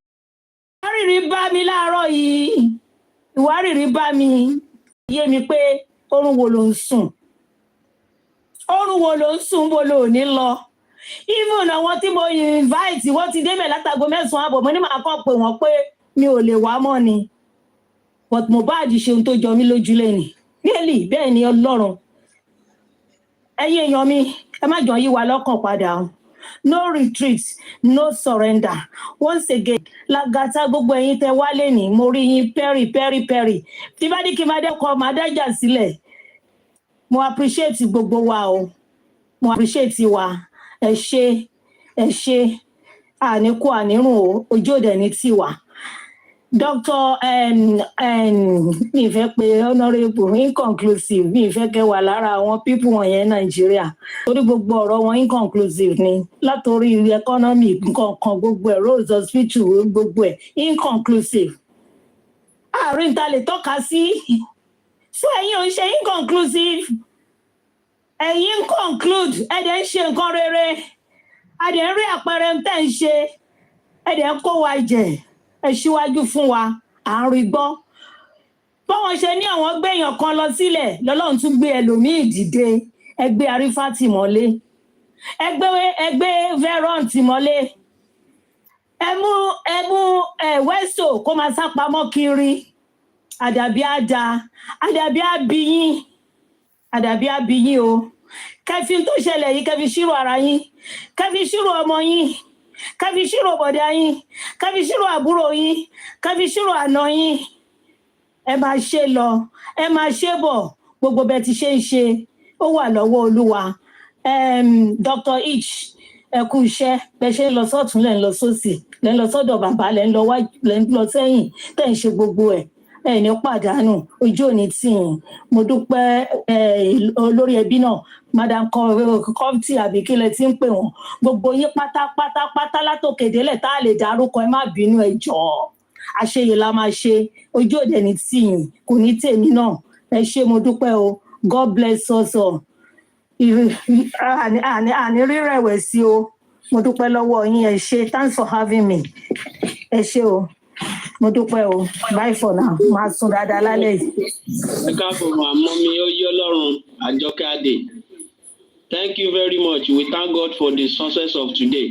Ìwárìrì bá mi láàárọ̀ yìí. Ìwárìrì bá mi yé mi pé orun wo ló ń sùn. Orun wo ló ń sùn bó ló ní lọ. Even àwọn tí mo invite wọ́n ti débẹ̀ látago 9 àbọ̀ mo ní màá kàn pé wọ́n pé mi ò lè wá mọ́ ni. But Mohbad ṣe ohun tó jọ mí lójú lẹ́nìí. Really bẹ́ẹ̀ ni Ọlọ́run. Ẹ̀yin èèyàn mi, ẹ má jọ yí wa lọ́kàn padà. No retreat, no surrender. Once again, lágàtà gbogbo ẹ̀yin tẹ́ wá lẹ́nìí, mo rí yín pẹ́rì. Tí bá ní kí n máa dẹ́kọ̀ máa dájà sílẹ̀. Mo appreciate gbogbo wa o. Mo appreciate wa. Ẹ ṣé. Àníkú ànírùn o, ojú òde ní tiwa. Dr. mi fẹ́ pé honourable inconclusive mi fẹ́ kẹ́ wà lára àwọn people wọ̀nyẹn Nàìjíríà torí gbogbo ọ̀rọ̀ wọn inconclusive ni látòrí economy nǹkan kan gbogbo ẹ̀ roads hospital gbogbo ẹ̀ inconclusive. Àárín ta lè tọ́ka sí. So ẹ̀yin ò ń ṣe inconclusive. ẹ̀yin ń conclude ẹ dẹ̀ ń ṣe nǹkan rere a dẹ̀ ń rí àpẹẹrẹ tẹ́ ń ṣe ẹ dẹ̀ ń kó wa jẹ ẹ ṣíwájú fún wa à ń rí gbọ́ báwọn ṣe ní àwọn gbéyàn kan lọ sílẹ̀ lọ́lọ́run tún gbé ẹlòmíì dìde ẹgbẹ́ arífátì mọ́lé ẹgbẹ́ veron mọ́lé ẹ mú wẹ́sò kó máa sápamọ́ kiri àdàbí àdá àdàbí àbíyín o kẹfí tó ṣẹlẹ̀ yìí kẹfí ṣírò ara yín kẹfí ṣírò ọmọ yín kẹfí ṣírò bọ̀dá yín kẹfí ṣírò àbúrò yín kẹfí ṣírò àná yín ẹ máa ṣe lọ ẹ máa ṣe bọ̀ gbogbo bẹ́ẹ̀ ti ṣe ń ṣe ó wà lọ́wọ́ Olúwa Dr. Ich ẹ kú iṣẹ́ bẹ́ẹ̀ ṣe ń lọ sọ́tún lẹ́ ń lọ sósì lẹ́ ń lọ sọ́dọ̀ bàbá lẹ́ ń lọ wájú lẹ́ ń lọ sẹ́yìn tẹ́ ń ṣe gbogbo ẹ̀ ẹ ní pàdánù ojú òní tì yín mo dúpẹ́ olórí ẹbí náà madam kọ́ńtì àbí kí lẹ ti ń pè wọ́n gbogbo yín pátápátá látòkè délẹ̀ tá a lè dárúkọ ẹ má bínú ẹ jọ̀ọ́ àṣeyè la máa ṣe ojú òde ní tì yín kò ní tèmi náà ẹ ṣé mo dúpẹ́ o God bless us all àní rírẹ̀wẹ̀sì o mo dúpẹ́ lọ́wọ́ yín ẹ ṣé thanks for having me ẹ ṣé o mo dúpẹ́ o bye for now máa sùn dáadáa lálẹ́ yìí. ẹ káàbọ̀ àmọ́ mi ó yí ọlọ́run àjọkẹ́ adé thank you very much we thank God for the success of today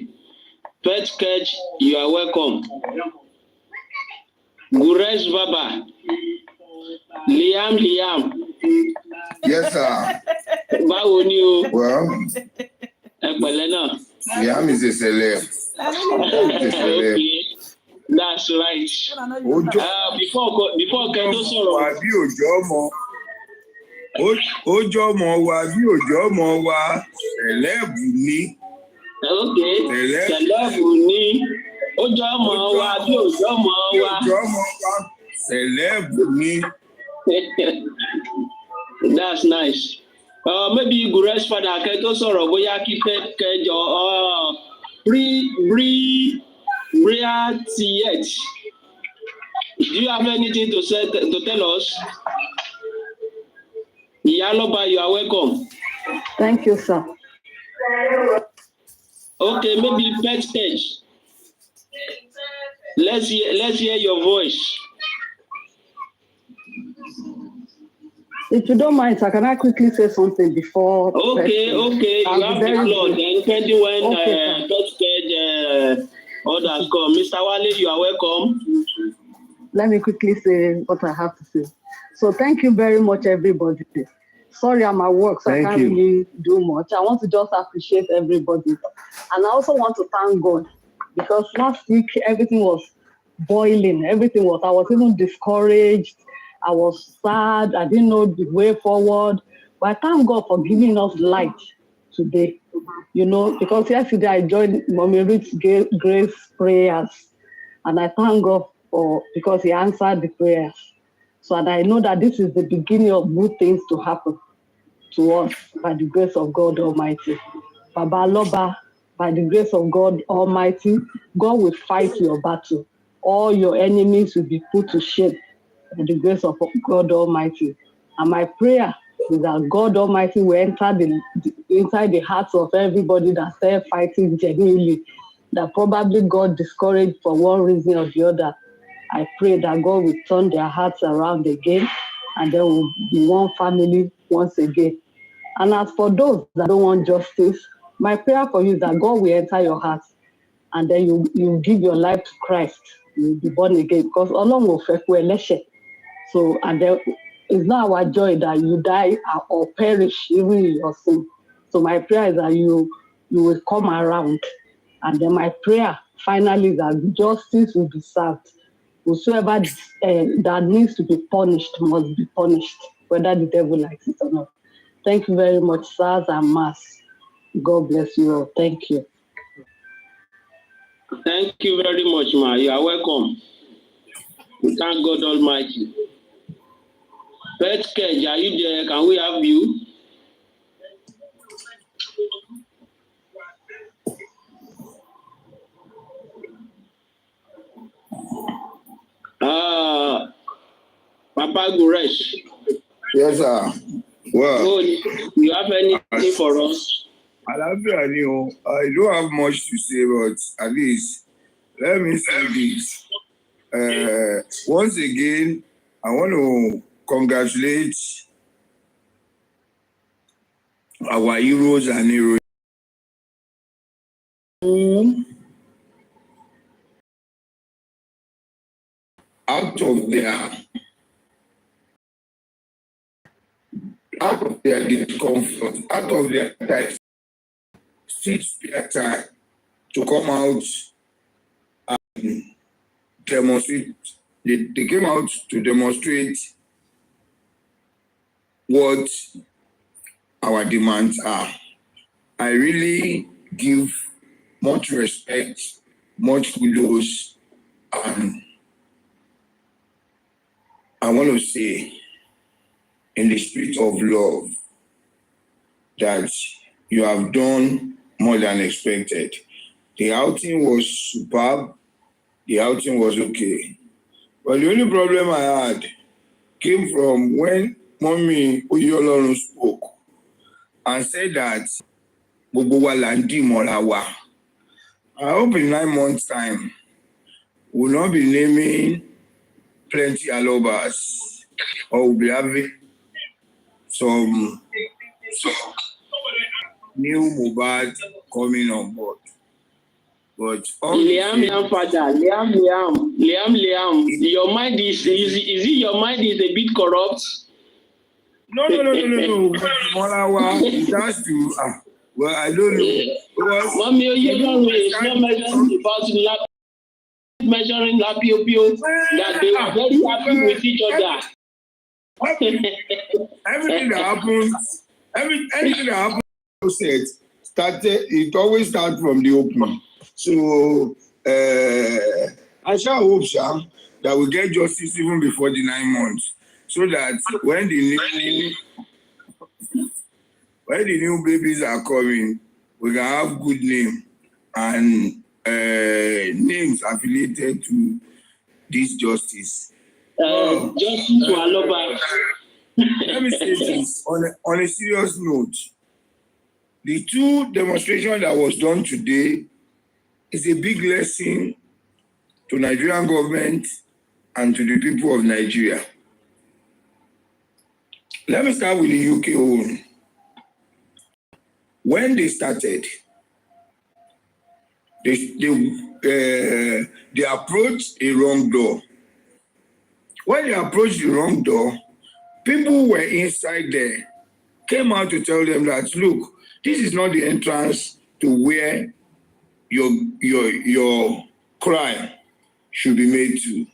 pet catch you are welcome Gures Baba Liam yes sir. báwo ni o. well ẹ pẹ̀lẹ́ náà. Liam is a celeb. Okay. That's right. Before Kendo sọ̀rọ̀. Wà bí òjò ọmọ. Òjò ọmọ wa bí òjò ọmọ wa celeb ni. Okay. Celeb ni. Òjò ọmọ wa bí òjò ọmọ wa. Òjò ọmọ wa celeb ni. That's nice. Maybe Gure's father Kendo sọ̀rọ̀ bóyá kí kẹjọ Briatiet. Do you have anything to say to tell us? Iyaloba, you are welcome. Thank you, sir. Okay, maybe pet page. Let's hear your voice. If you don't mind, sir, can I quickly say something before? Okay. You have the floor. Then depending when pet page others come. Mr. Wale, you are welcome. Let me quickly say what I have to say. So thank you very much, everybody. Sorry, I'm at work, so I can't really do much. I want to just appreciate everybody. And I also want to thank God because last week, everything was boiling. I was even discouraged. I was sad. I didn't know the way forward. But I thank God for giving us light today. You know, because yesterday I joined Mommy Ruth's Grace prayers. And I thank God because he answered the prayers. So and I know that this is the beginning of good things to happen to us by the grace of God Almighty. Baba Loba, by the grace of God Almighty, God will fight your battle. All your enemies will be put to shame by the grace of God Almighty. And my prayer is that God Almighty will enter inside the hearts of everybody that started fighting genuinely, that probably got discouraged for one reason or the other. I pray that God will turn their hearts around again and there will be one family once again. And as for those that don't want justice, my prayer for you is that God will enter your heart and then you give your life to Christ. You will be born again because Ọlọ́run ò fẹ́ kú ẹlẹ́ṣẹ̀. So, and then it's not our joy that you die or perish even in your sin. So my prayer is that you will come around. And then my prayer finally is that justice will be served. Whosoever that needs to be punished must be punished, whether the devil likes it or not. Thank you very much, sirs and mass. God bless you all. Thank you. Thank you very much, ma. You are welcome. We thank God Almighty. Pet Cage, are you there? Can we have you? Papa Guresh. Yes, sir. Well, you have anything for us? I don't have much to say, but at least let me say this. Once again, I want to congratulate our heroes and heroines who, out of their discomfort, out of their time, still spare time to come out and demonstrate. They came out to demonstrate what our demands are. I really give much respect, much kudos, and I want to say, in the spirit of love, that you have done more than expected. The outing was superb. The outing was okay. But the only problem I had came from when Mommy Oyolorun spoke and said that gbogbo wa la ń dìmọ̀ra wa. I hope in 9 months' time, we'll not be naming plenty alobas, or we'll be having some new Mohbad coming on board. But Liam, father, Liam. Your mind is it your mind is a bit corrupt? No. It has to. Well, I don't know. Mommy, you don't know. It's not measuring Lapio that they were very happy with each other. Anything that happens, it always starts from the opening. So I shall hope, Sam, that we get justice even before the 9 months, so that when the new babies are coming, we can have good name and names affiliated to this justice. Justice to Aloba. Let me say this on a serious note. The 2 demonstrations that was done today is a big lesson to Nigerian government and to the people of Nigeria. Let me start with the UK own. When they started, they approached a wrong door. When they approached the wrong door, people were inside there, came out to tell them that, look, this is not the entrance to where your cry should be made to.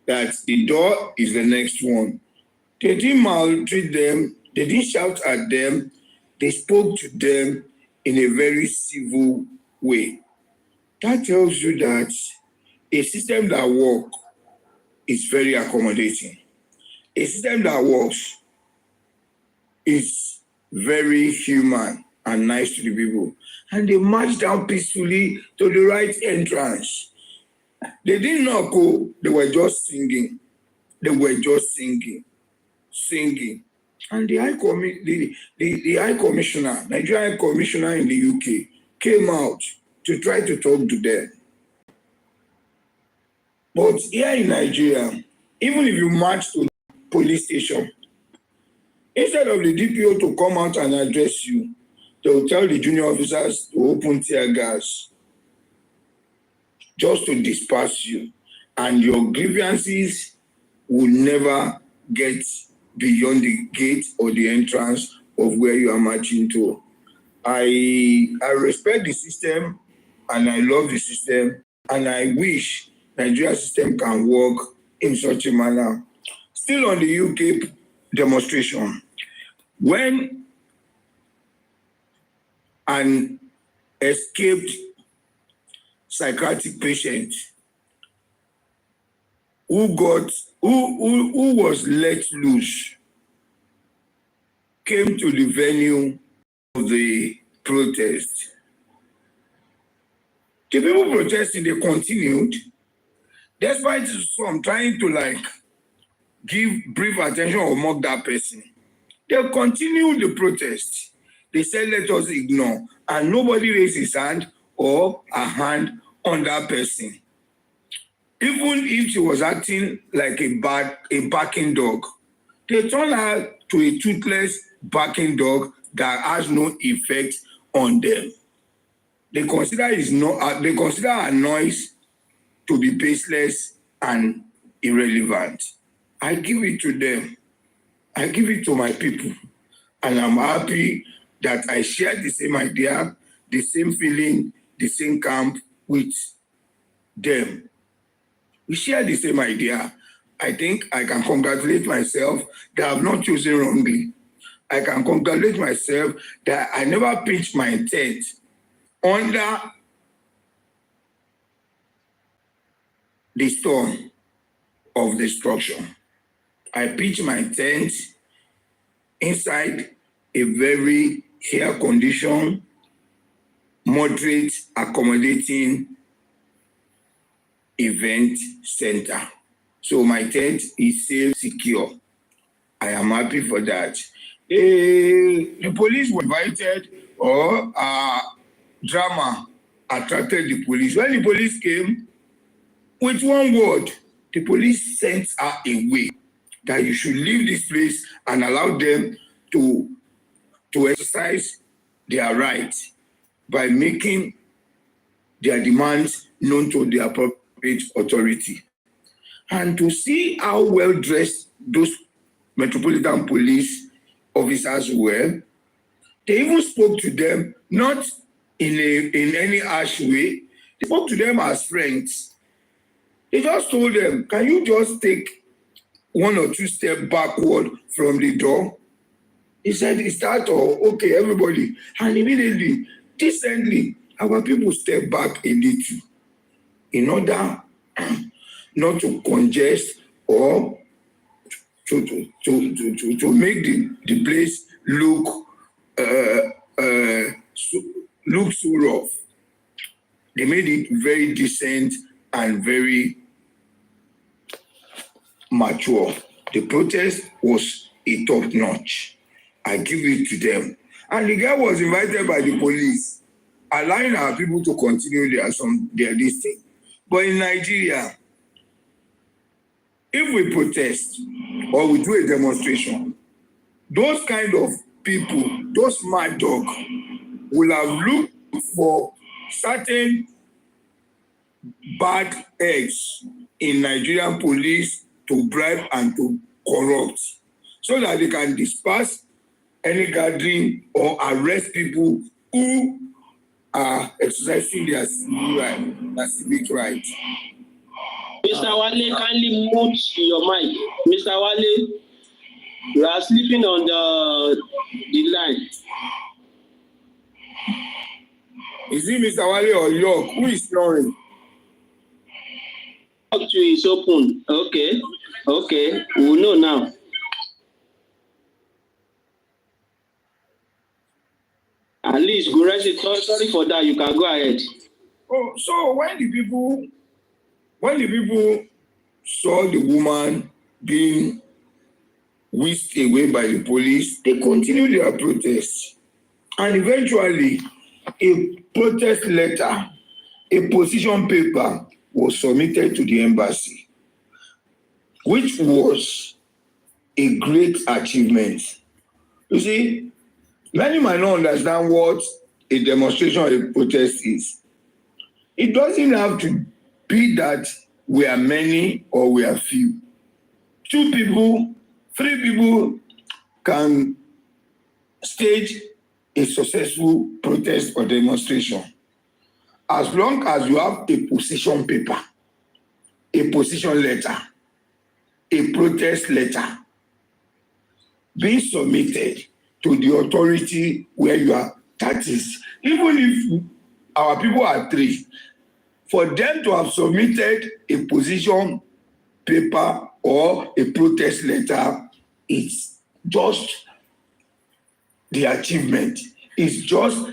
That the door is the next one. They didn't maltreat them. They didn't shout at them. They spoke to them in a very civil way. That tells you that a system that works is very accommodating. A system that works is very human and nice to the people. And they marched down peacefully to the right entrance. They didn't knock, they were just singing. Singing. And the High Commissioner, Nigerian High Commissioner in the UK, came out to try to talk to them. But here in Nigeria, even if you march to the police station, instead of the DPO to come out and address you, they will tell the junior officers to open tear gas just to disperse you. And your grievances will never get beyond the gate or the entrance of where you are marching to. I respect the system and I love the system, and I wish Nigeria's system can work in such a manner. Still on the UK demonstration, when an escaped psychiatric patient who was let loose came to the venue of the protest, the people protesting, they continued, despite some trying to give brief attention or mock that person. They continued the protest. They said, let us ignore. And nobody raised his hand or a hand on that person. Even if she was acting like a barking dog, they turned her to a toothless barking dog that has no effect on them. They consider her noise to be baseless and irrelevant. I give it to them. I give it to my people. And I'm happy that I share the same idea, the same feeling, the same camp with them. We share the same idea. I think I can congratulate myself that I've not chosen wrongly. I can congratulate myself that I never pitched my tent under the storm of destruction. I pitched my tent inside a very air-conditioned, moderate, accommodating event center. So my tent is safe, secure. I am happy for that. The police were invited, or drama attracted the police. When the police came, with one word, the police sent her away, that you should leave this place and allow them to exercise their rights by making their demands known to the appropriate authority. And to see how well dressed those Metropolitan Police officers were, they even spoke to them not in any harsh way. They spoke to them as friends. They just told them, can you just take one or two steps backward from the door? He said, is that all? Okay, everybody. And immediately, decently, our people stepped back a little in order not to congest or to make the place look so rough. They made it very decent and very mature. The protest was a top notch. I give it to them. And the guy was invited by the police, allowing our people to continue their this thing. But in Nigeria, if we protest or we do a demonstration, those kind of people, those mad dogs, will have looked for certain bad eggs in Nigerian police to bribe and to corrupt, so that they can disperse any gathering or arrest people who are exercising their civic right. Mr. Wale, kindly mute your mic. Mr. Wale, you are sleeping on the line. Is it Mr. Wale or York? Who is snoring? Talk to is open. Okay, we will know now. At least, Gureshi, sorry for that. You can go ahead. Oh, so when the people saw the woman being whisked away by the police, they continued their protest. And eventually, a protest letter, a position paper was submitted to the embassy, which was a great achievement. You see, many might not understand what a demonstration or a protest is. It doesn't have to be that we are many or we are few. 2 people, 3 people can stage a successful protest or demonstration, as long as you have a position paper, a position letter, a protest letter being submitted to the authority where you are. That is, even if our people are 3, for them to have submitted a position paper or a protest letter, it's just the achievement. It's just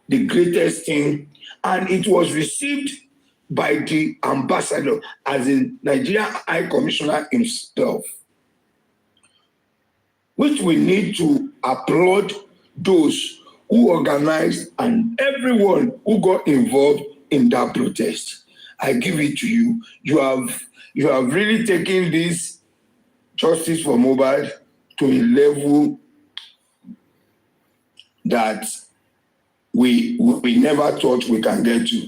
the greatest thing. And it was received by the ambassador as a Nigerian High Commissioner himself. which we need to applaud those who organized and everyone who got involved in that protest. I give it to you. You have really taken this justice for Mohbad to a level that we never thought we can get to.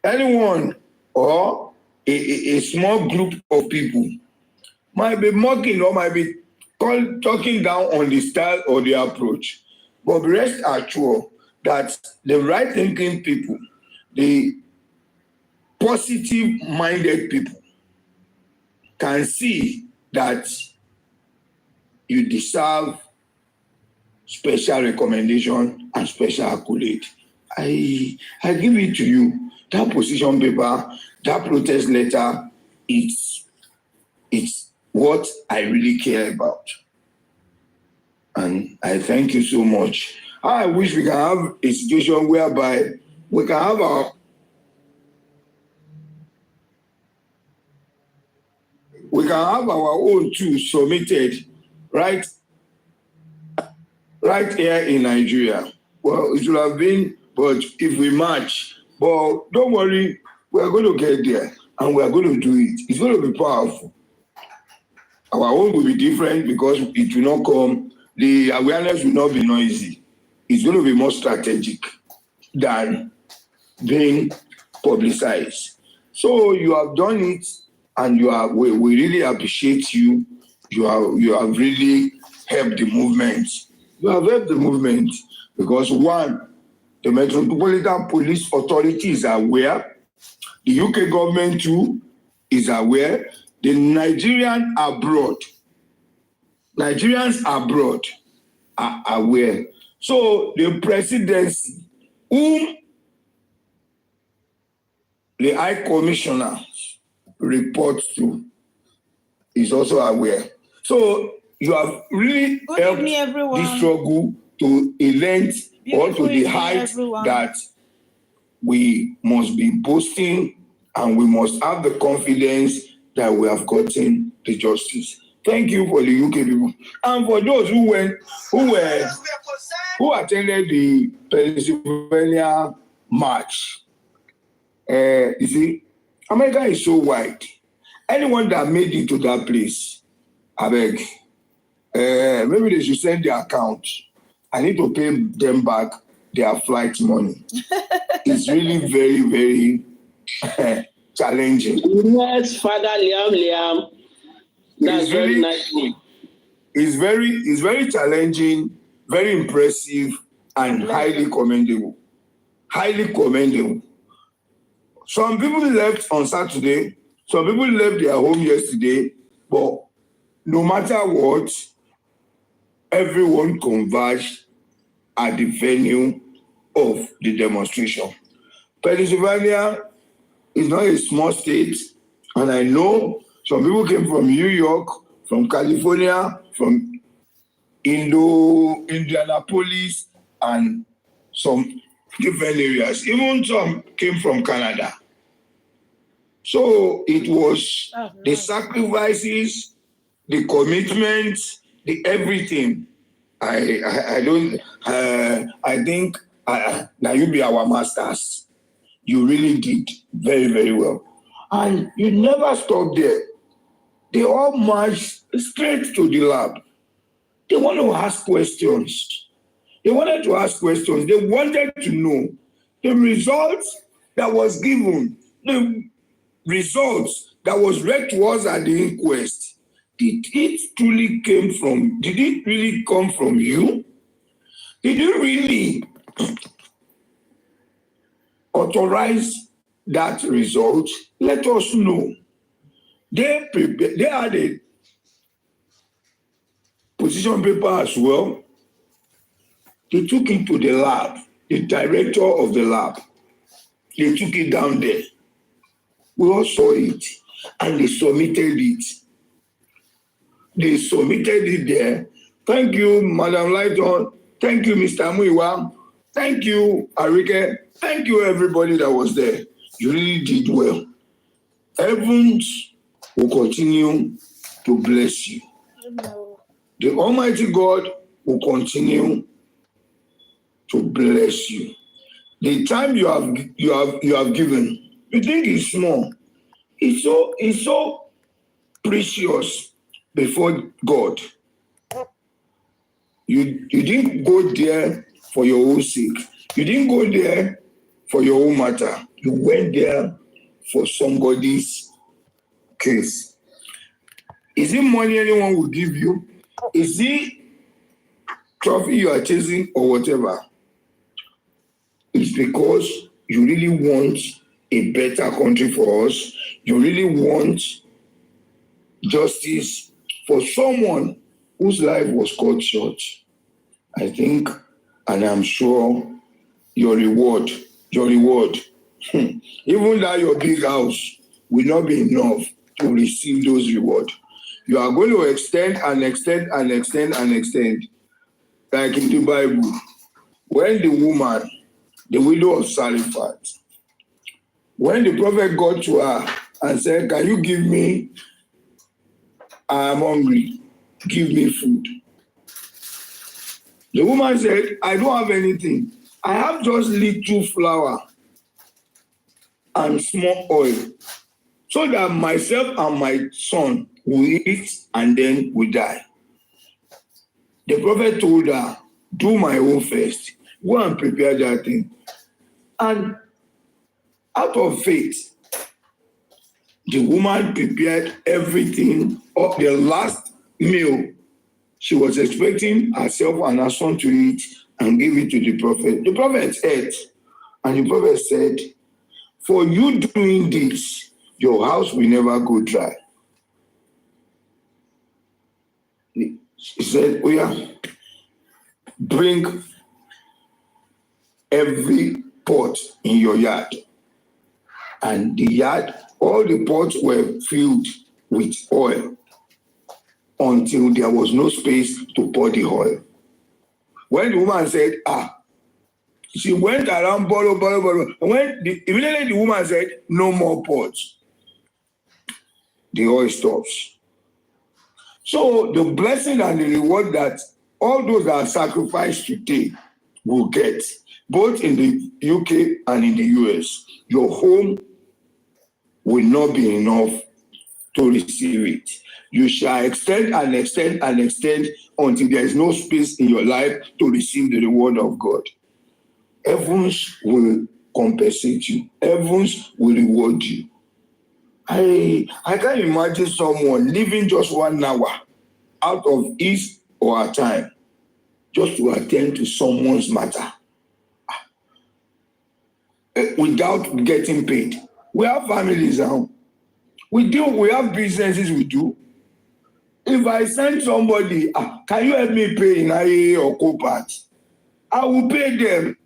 Anyone or a small group of people might be mocking or might be talking down on the style or the approach. But rest assured that the right thinking people, the positive minded people can see that you deserve special recommendation and special accolade. I give it to you. That position paper, that protest letter, it's what I really care about. And I thank you so much. I wish we can have a situation whereby we can have our own too submitted right here in Nigeria. Well, it should have been, but if we match, but don't worry, we are going to get there and we are going to do it. It's going to be powerful. Our own will be different because it will not come, the awareness will not be noisy. It's going to be more strategic than being publicized. So you have done it, and we really appreciate you. You have really helped the movement. You have helped the movement because one, the Metropolitan Police Authority is aware. The UK government too is aware. The Nigerians abroad are aware. So the presidency, whom the High Commissioner reports to, is also aware. So you have really helped this struggle to a length or to the height that we must be boasting, and we must have the confidence that we have gotten the justice. Thank you for the UK people. And for those who attended the Pennsylvania march, you see, America is so wide. Anyone that made it to that place, I beg, maybe they should send their account. I need to pay them back their flight money. It's really very, very challenging. Yes, Father Liam. That's very nice. It's very challenging, very impressive, and highly commendable. Highly commendable. Some people left on Saturday, some people left their home yesterday, but no matter what, everyone converged at the venue of the demonstration. Pennsylvania is not a small state, and I know some people came from New York, from California, from Indianapolis, and some different areas. Even some came from Canada. So it was the sacrifices, the commitments, the everything. I think now you be our masters. You really did very, very well. And you never stopped there. They all marched straight to the lab. They want to ask questions. They wanted to ask questions. They wanted to know the results that was given, the results that was read to us at the inquest. Did it really come from you? Did you really authorize that result? Let us know. They had a position paper as well. They took it to the lab, the director of the lab. They took it down there. We all saw it, and they submitted it. They submitted it there. Thank you, Madam Lighton. Thank you, Mr. Muiwa. Thank you, Arike. Thank you, everybody that was there. You really did well. Heavens will continue to bless you. The Almighty God will continue to bless you. The time you have given, you think it's small. It's so precious before God. You didn't go there for your own sake. You didn't go there for your own matter. You went there for somebody's case. Is it money anyone will give you? Is it trophy you are chasing or whatever? It's because you really want a better country for us. You really want justice for someone whose life was cut short. I think, and I'm sure, your reward, even that your big house will not be enough to receive those rewards. You are going to extend and extend and extend and extend. Like in the Bible, when the woman, the widow of Zarephath, when the prophet got to her and said, "Can you give me, I'm hungry, give me food." The woman said, "I don't have anything. I have just little flour and small oil, so that myself and my son will eat and then we die." The prophet told her, "Do my own first. Go and prepare that thing." And out of faith, the woman prepared everything of the last meal she was expecting herself and her son to eat and give it to the prophet. The prophet ate, and the prophet said, "For you doing this, your house will never go dry." He said, "Oh yeah, bring every pot in your yard." And the yard, all the pots were filled with oil until there was no space to pour the oil. When the woman said, she went around, borrow. And immediately the woman said, "No more pots," the oil stops. So the blessing and the reward that all those that are sacrificed today will get, both in the UK and in the US, your home will not be enough to receive it. You shall extend and extend and extend until there is no space in your life to receive the reward of God. Heavens will compensate you. Heavens will reward you. I can't imagine someone living just 1 hour out of his or her time just to attend to someone's matter without getting paid. We have families now. We have businesses we do. If I send somebody, "Can you help me pay in IA or Copat?" I will pay them.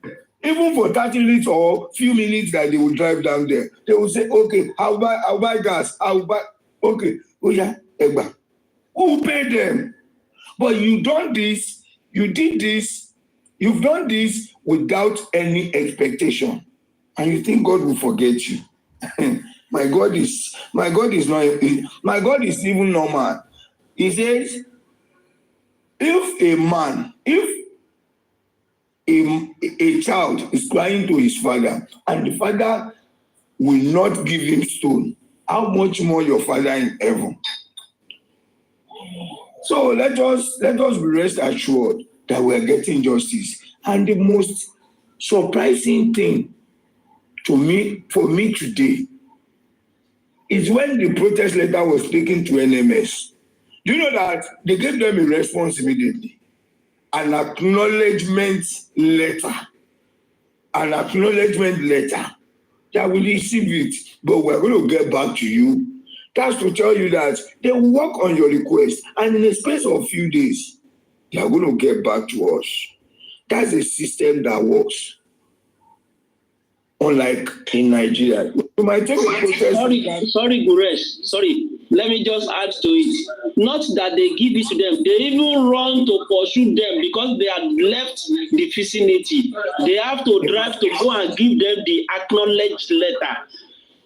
Even for 30 minutes or few minutes that they will drive down there. They will say, "Okay, I'll buy gas. I'll buy." Okay, oh yeah, Egba. Who will pay them? But you've done this without any expectation. And you think God will forget you. My God is even normal. He says, if a child is crying to his father and the father will not give him stone, how much more your Father in heaven? So let us be rest assured that we are getting justice. And the most surprising thing for me today is when the protest letter was taken to NMS. Do you know that they gave them a response immediately? An acknowledgement letter. That we receive it, but we're going to get back to you. That's to tell you that they will work on your request, and in a space of a few days, they are going to get back to us. That's a system that works. Unlike in Nigeria. You might take a protest. Sorry, Guresh. Sorry. Let me just add to it. Not that they give it to them. They even run to pursue them because they had left the vicinity. They have to drive to go and give them the acknowledged letter.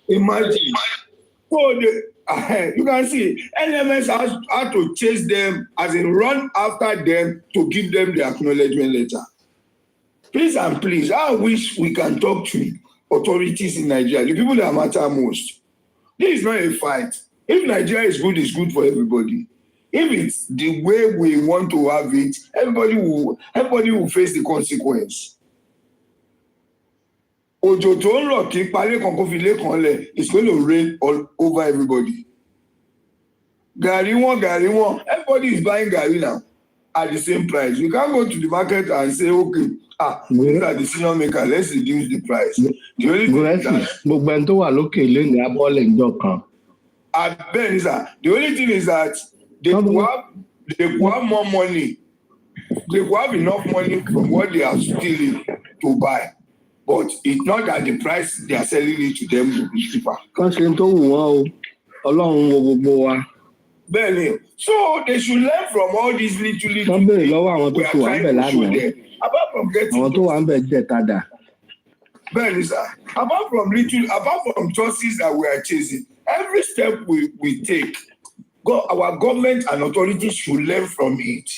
Imagine. So You can see NMS has to chase them, as in run after them to give them the acknowledgement letter. Please and please, I wish we can talk to authorities in Nigeria, the people that matter most. This is not a fight. If Nigeria is good, it's good for everybody. If it's the way we want to have it, everybody will face the consequence. Òjò tó ń rọ̀ kí parí kan kó fi lé kan lẹ̀, it's going to rain all over everybody. Gàrí wọ́n, everybody is buying gàrí now at the same price. You can't go to the market and say, okay, these are the decision maker, let's reduce the price. The only thing is that gbogbo ẹni tó wà lókè ilé ní abọ́lẹ̀ ìjọ kan. The only thing is that they could have more money. They could have enough money from what they are stealing to buy. But it's not that the price they are selling it to them will be cheaper. Kán ṣe tó wù wọ́n o, Ọlọ́run wo gbogbo wa. Bẹ́ẹ̀ni, so they should learn from all these little Wọ́n béèrè lọ́wọ́ àwọn tó ti wà ń bẹ̀ lánàá. Apart from getting àwọn tó wà ń bẹ̀ jẹ́ tada. Bẹ́ẹ̀ni sir, apart from justice that we are chasing, every step we take, our government and authorities should learn from it.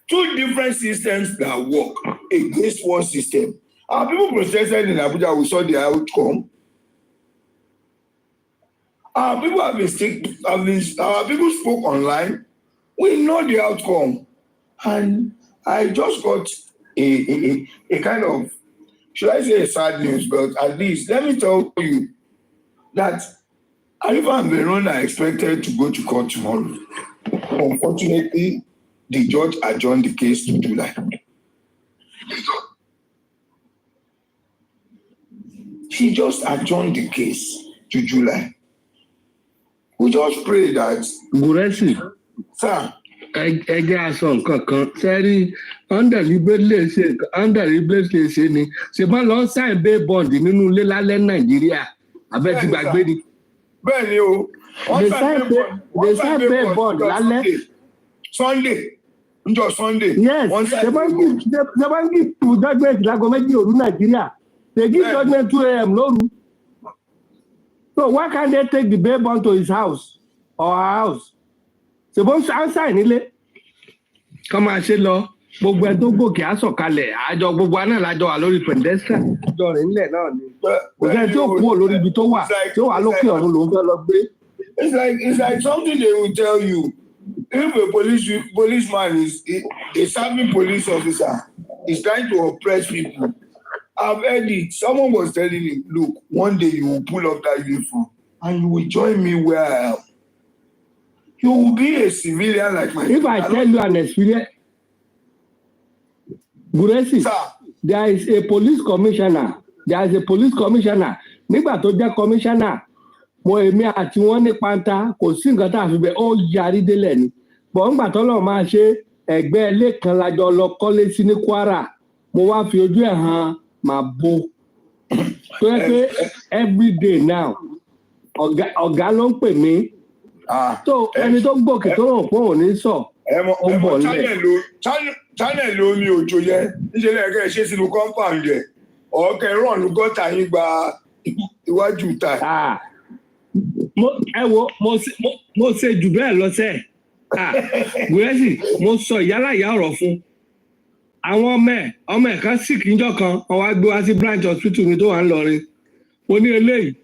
Two different systems that work against one system. Our people protested in Abuja, we saw the outcome. Our people spoke online. We know the outcome. And I just got a kind of, should I say a sad news, but at least let me tell you that Arifa and Veron are expected to go to court tomorrow. Unfortunately, the judge adjourned the case to July. She just adjourned the case to July. We just pray that. Guresi. Sir. Ẹ jẹ́ aṣọ nǹkan kan sẹ́rí undeliberately ṣe ni ṣe bá lọ sign bail bond nínú ilé lálẹ́ Nàìjíríà abẹ́ ti gbàgbé ni. Bẹ́ẹ̀ni o. They sign bail bond lálẹ́. Sunday. Njọ́ Sunday. Yes, they ban give judgment láago méjì òru Nàìjíríà. They give judgment 2 a.m. lóru. So why can't they take the bail bond to his house or her house? Ṣèbọn sáńsáì nílé kọ́ máa ṣe lọ gbogbo ẹ tó gòkè àsọ̀kalẹ̀ àjọ gbogbo aná lájọ wà lórí pẹ̀ndẹ́sítà àjọ rẹ̀ nílẹ̀ náà ni òkè tí ó kúrò lórí ibi tó wà tí ó wà lókè ọ̀run lòún fẹ́ lọ gbé. It's like something they will tell you. If a policeman is a serving police officer is trying to oppress people, I've heard it. Someone was telling me, look, one day you will pull up that uniform and you will join me where I am. You will be a civilian like myself. If I tell you an experience, Guresi, there is a police commissioner. Nígbà tó jẹ́ commissioner, mo èmi àti wọn ní panta kò sí nǹkan tá a fi bẹ̀ ó yarí délẹ̀ ni. Bọ̀ ńgbà tó lọ́ọ́ máa ṣe ẹgbẹ́ ilé kan lájọ lọ kọ́lé sí ní Kwara. Mo wá fi ojú ẹ̀ hàn máa bo. Tó yẹ pé everyday now, ọ̀gá ló ń pè mí. So ẹni tó gòkè tó rò pé òun ní sọ ó ń bọ̀ nílẹ̀. Channel ló ní òjò yẹn níṣẹ́ lẹ́ẹ̀kẹ́ ṣe sínú compound yẹn ọ̀ọ́kẹ́ rọ̀ọ̀nù gọ́tà yín gba iwájú ìta. Ẹ wo mo ṣe jù bẹ́ẹ̀ lọ́sẹ̀ Gúrẹ́sì mo sọ ìyálàyà ọ̀rọ̀ fún àwọn ọmọ ẹ̀ kan sick níjọ́ kan wọ́n wá gbé wá sí branch hospital mi tó wà ń lọrin mo ní eléyìí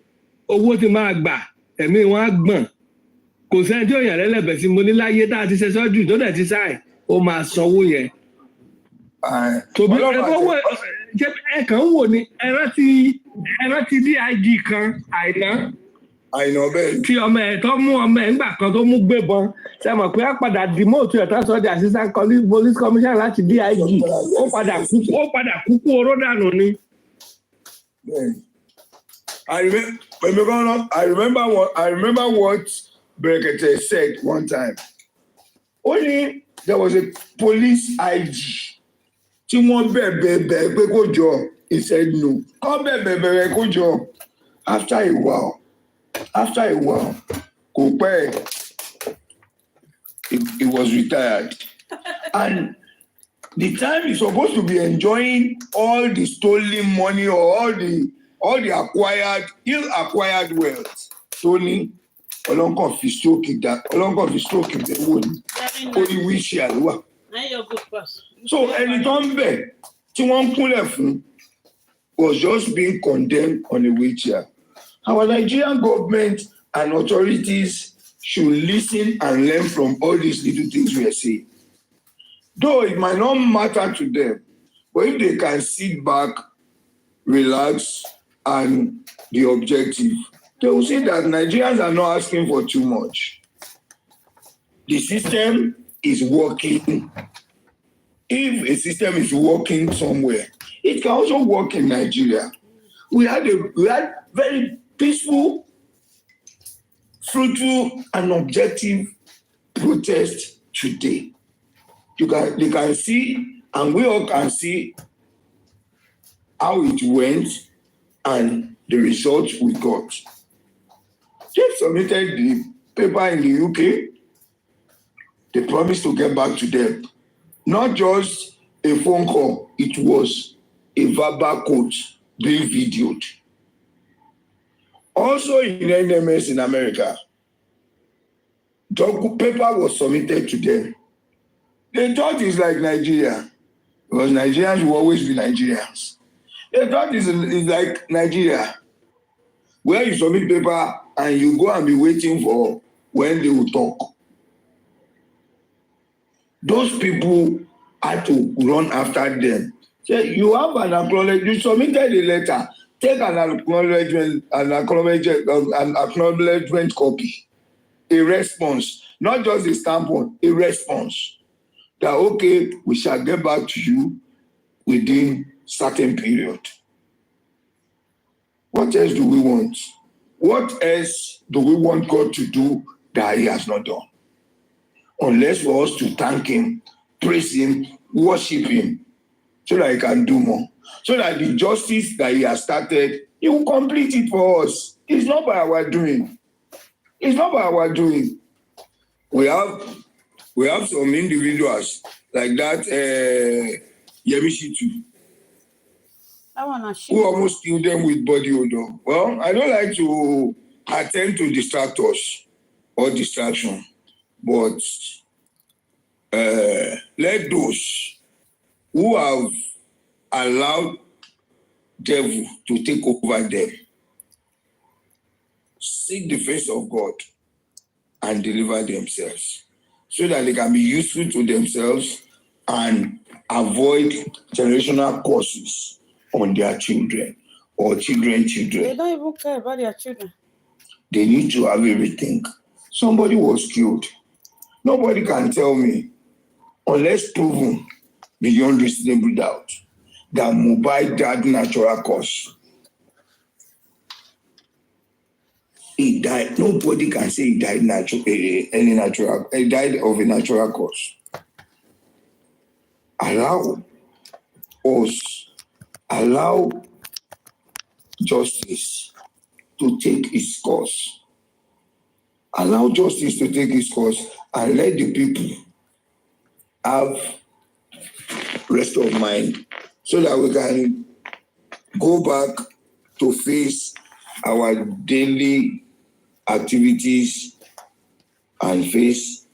owó ti máa gbà ẹ̀mí wọn á gbọ̀n. Kò sẹ́ni tí òyìn lẹ́lẹ́bẹ̀ sí mo ní láyé tá a ti ṣe sọ́jú tó dẹ̀ ti sáì ó máa sanwó yẹn. Tòbí ẹ kàn ń wò ní ẹran ti DIG kan àìná bẹ́ẹ̀ tí ọmọ ẹ̀ tó mú ọmọ ẹ̀ ńgbà kan tó mú gbébọn ṣe mọ̀ pé á padà demote ẹ̀ tó sọ di assistant police commissioner láti DIG ó padà kúkú oró dànù ni. I remember what Brekete said one time. Only there was a police IG. Tí wọ́n bẹ̀bẹ̀ pé kó jọ. He said no. Kọ́ bẹ̀bẹ̀ kó jọ. After a while, kò pẹ́ he was retired. And the time he's supposed to be enjoying all the stolen money or all the ill-acquired wealth, Tony, Olonko fi stroke ìdẹ́wò ni. Orí wheelchair ló wà. So ẹni tó ń bẹ̀ tí wọ́n ń kúnlẹ̀ fún was just being condemned on a wheelchair. Our Nigerian government and authorities should listen and learn from all these little things we are saying. Though it might not matter to them, but if they can sit back, relax, and be objective, they will see that Nigerians are not asking for too much. The system is working. If a system is working somewhere, it can also work in Nigeria. We had very peaceful, fruitful, and objective protest today. They can see, and we all can see how it went and the results we got. They submitted the paper in the UK. They promised to get back to them. Not just a phone call, it was a verbal quote being videoed. Also in NMS in America, the paper was submitted to them. They thought it's like Nigeria, because Nigerians will always be Nigerians. They thought it's like Nigeria, where you submit paper and you go and be waiting for when they will talk. Those people had to run after them. Say, you have an acknowledgement, you submitted a letter, take an acknowledgement copy, a response, not just a stamp on, a response. That, okay, we shall get back to you within certain period. What else do we want? What else do we want God to do that he has not done? Unless for us to thank him, praise him, worship him, so that he can do more. So that the justice that he has started, he will complete it for us. It's not by our doing. It's not by our doing. We have some individuals like that, Yemishitu, who almost killed them with body odor. Well, I don't like to attend to distractors or distraction, but let those who have allowed devil to take over them seek the face of God and deliver themselves, so that they can be useful to themselves and avoid generational curses on their children or children. They don't even care about their children. They need to have everything. Somebody was killed. Nobody can tell me, unless proven beyond reasonable doubt, that Mohbad died natural cause. He died. Nobody can say he died he died of a natural cause. Allow justice to take its course. Allow justice to take its course and let the people have rest of mind, so that we can go back to face our daily activities and face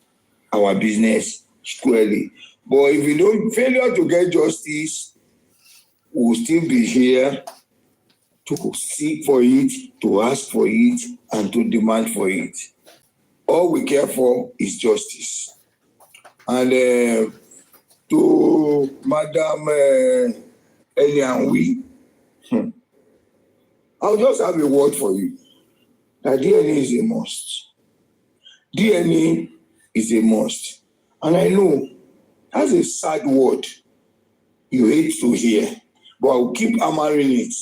our business squarely. But if we don't failure to get justice, we'll still be here to seek for it, to ask for it, and to demand for it. All we care for is justice. And to Madam Elianwi, I'll just have a word for you. That DNA is a must. DNA is a must. And I know that's a sad word you hate to hear, but I'll keep hammering it,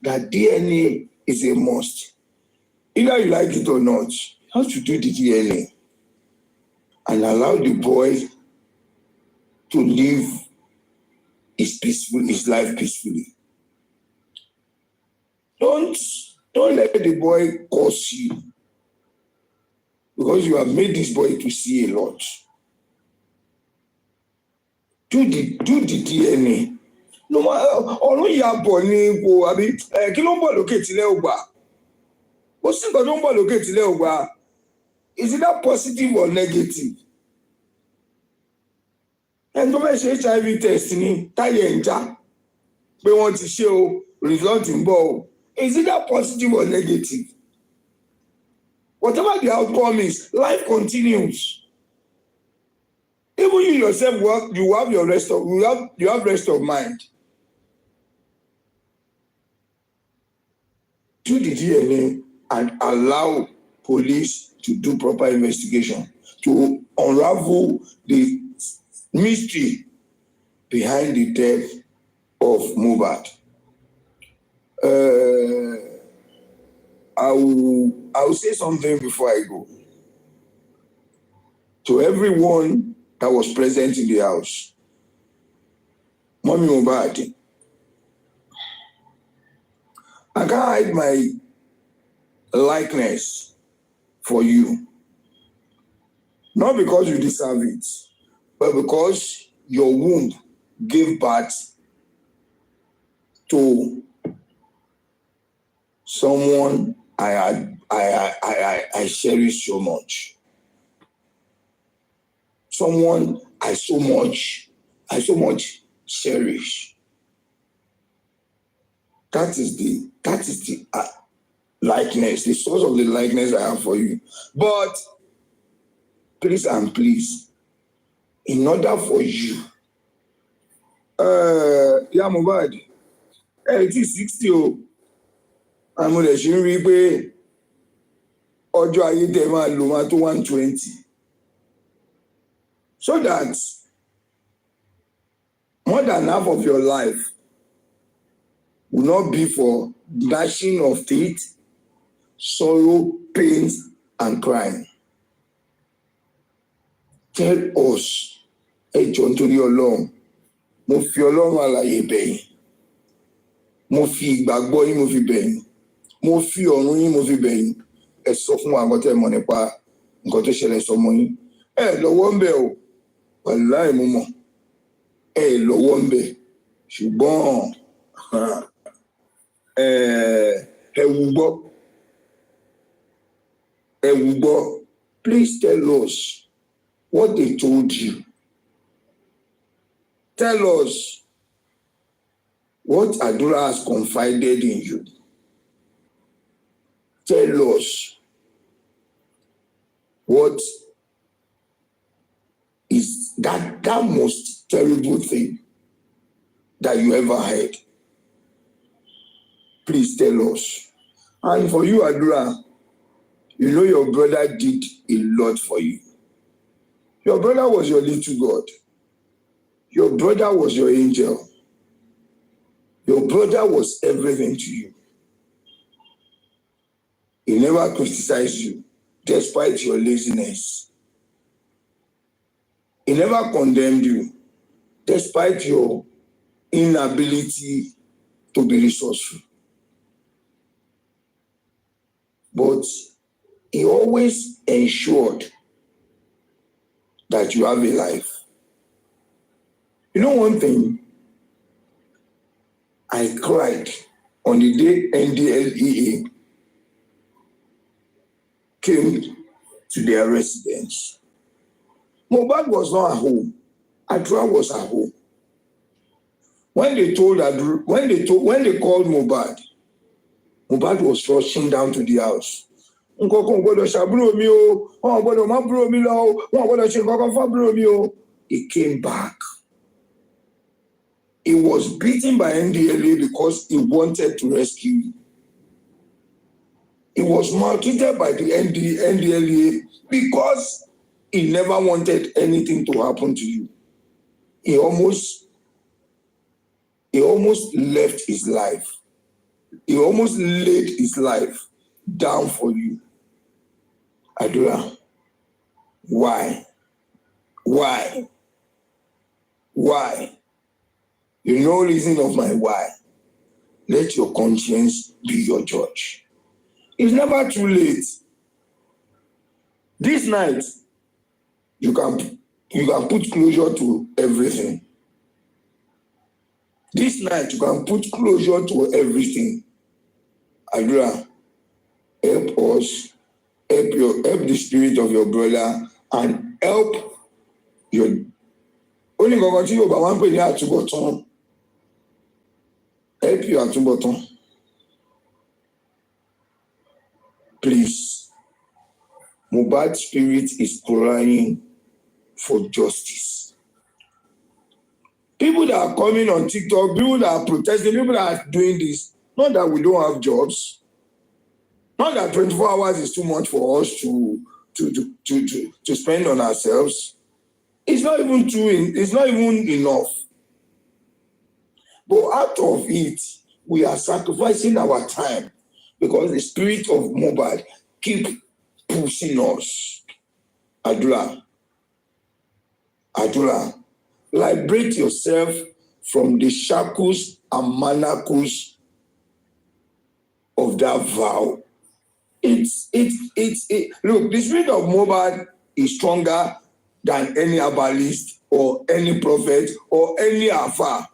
that DNA is a must. Either you like it or not, you have to do the DNA and allow the boy to live his life peacefully. Don't let the boy curse you, because you have made this boy to see a lot. Do the DNA. No matter ọ̀run ìyá bọ̀ ní ipò àbí kí ló ń bọ̀ lókè tílẹ̀ ò gbà. ó sì nǹkan tó ń bọ̀ lókè tílẹ̀ ò gbà. Is it that positive or negative? Ẹni tó fẹ́ ṣe HIV test ni táyà ń já pé wọ́n ti ṣe o, result ń bọ̀ o. Is it that positive or negative? Whatever the outcome is, life continues. Even you yourself, you have rest of mind. Do the DNA and allow police to do proper investigation to unravel the mystery behind the death of Mohbad. I will say something before I go. To everyone that was present in the house, Mommy Mohbad, I can't hide my likeness for you. Not because you deserve it, but because your womb gave birth to someone I cherish so much. Someone I so much cherish. That is the likeness, the source of the likeness I have for you. But please and please, in order for you, Mohbad, it is 60 o. Àmọ́ rẹ̀ ṣe ń rí pé ọjọ́ ayé tẹ̀ máa lò máa tó 120. So that more than half of your life will not be for gnashing of teeth, sorrow, pains, and crying. Tell us, ẹ jọ̀ọ́ nítorí Ọlọ́run, mo fi Ọlọ́run alààyè bẹ̀ yín, mo fi ìgbàgbọ́ yín mo fi bẹ̀ yín, mo fi ọ̀run yín mo fi bẹ̀ yín, ẹ sọ fún wa nǹkan tẹ́ mọ̀ nípa nǹkan tó ṣẹlẹ̀ sọmọ yín. Ẹ lọ́wọ́ ń bẹ̀ o, wàláhì mo mọ̀, ẹ lọ́wọ́ ń bẹ̀, ṣùgbọ́n ẹ wù gbọ́. Please tell us what they told you. Tell us what Adura has confided in you. Tell us what is that most terrible thing that you ever heard. Please tell us. And for you, Adura, you know your brother did a lot for you. Your brother was your little God. Your brother was your angel. Your brother was everything to you. He never criticized you, despite your laziness. He never condemned you, despite your inability to be resourceful. But he always ensured that you have a life. You know one thing? I cried on the day NDLEA came to their residence. Mohbad was not at home. Adura was at home. When they called Mohbad, Mohbad was rushing down to the house. He came back. He was beaten by NDLA because he wanted to rescue you. He was maltreated by the NDLA because he never wanted anything to happen to you. He almost left his life. He almost laid his life down for you. Adura, why? You know reason of my why. Let your conscience be your judge. It's never too late. This night, you can put closure to everything. This night, you can put closure to everything. Adura, help us, help the spirit of your brother, and help your only nǹkan tí Yorùbá wá ń pè ní àtúbọ̀tán, help your àtúbọ̀tán. Please, Mohbad's spirit is crying for justice. People that are coming on TikTok, people that are protesting, people that are doing this, not that we don't have jobs, not that 24 hours is too much for us to spend on ourselves. It's not even it's not even enough. But out of it, we are sacrificing our time because the spirit of Mohbad keep pushing us. Adura, liberate yourself from the shackles and manacles of that vow. Look, the spirit of Mohbad is stronger than any herbalist or any prophet or any alpha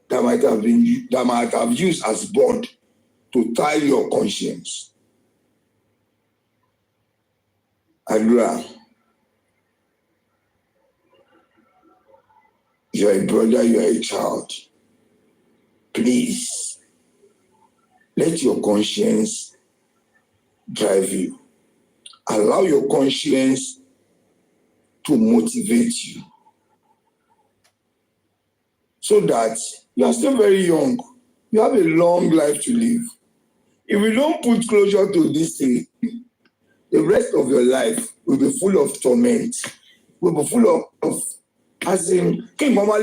that might have used as bond to tie your conscience. Adura, you are a brother, you are a child. Please, let your conscience drive you. Allow your conscience to motivate you. So that you are still very young. You have a long life to live. If you don't put closure to this thing, the rest of your life will be full of torment. Will be full of as in, because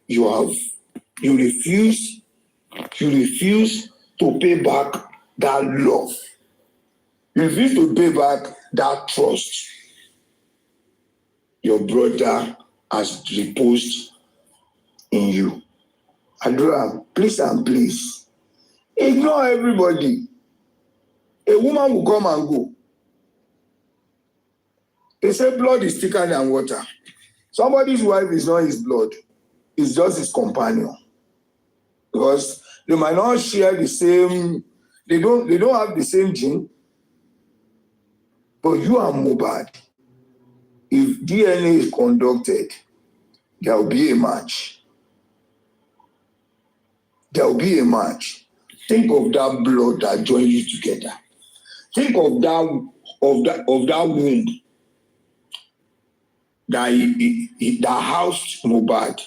you refuse to pay back that love. You refuse to pay back that trust your brother has reposed in you. Adura, please and please, ignore everybody. A woman will come and go. They say blood is thicker than water. Somebody's wife is not his blood. It's just his companion. Because they might not share the same, they don't have the same gene. But you and Mohbad, if DNA is conducted, there will be a match. There will be a match. Think of that blood that joined you together. Think of that womb that housed Mohbad.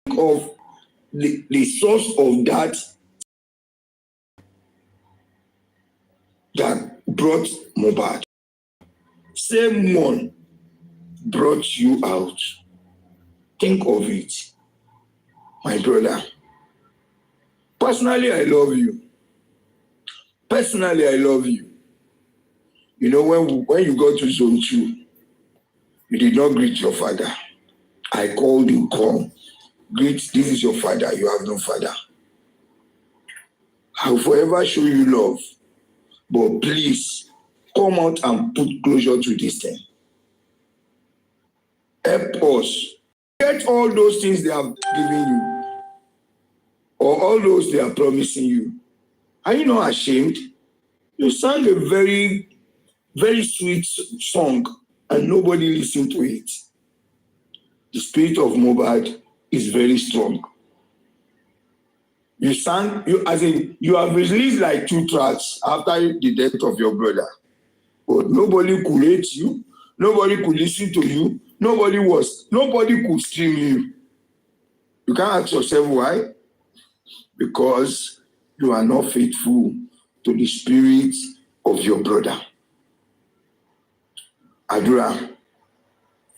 Think of the source of that brought Mohbad. Same one brought you out. Think of it, my brother. Personally, I love you. Personally, I love you. You know, when you got to zone 2, you did not greet your father. I called you, come. Greet, this is your father. You have no father. I will forever show you love. But please, come out and put closure to this thing. Help us. Get all those things they have given you, or all those they are promising you. Are you not ashamed? You sang a very, very sweet song and nobody listened to it. The spirit of Mohbad is very strong. You have released like 2 tracks after the death of your brother. But nobody could hate you. Nobody could listen to you. Nobody could stream you. You can't ask yourself why. Because you are not faithful to the spirit of your brother. Adura,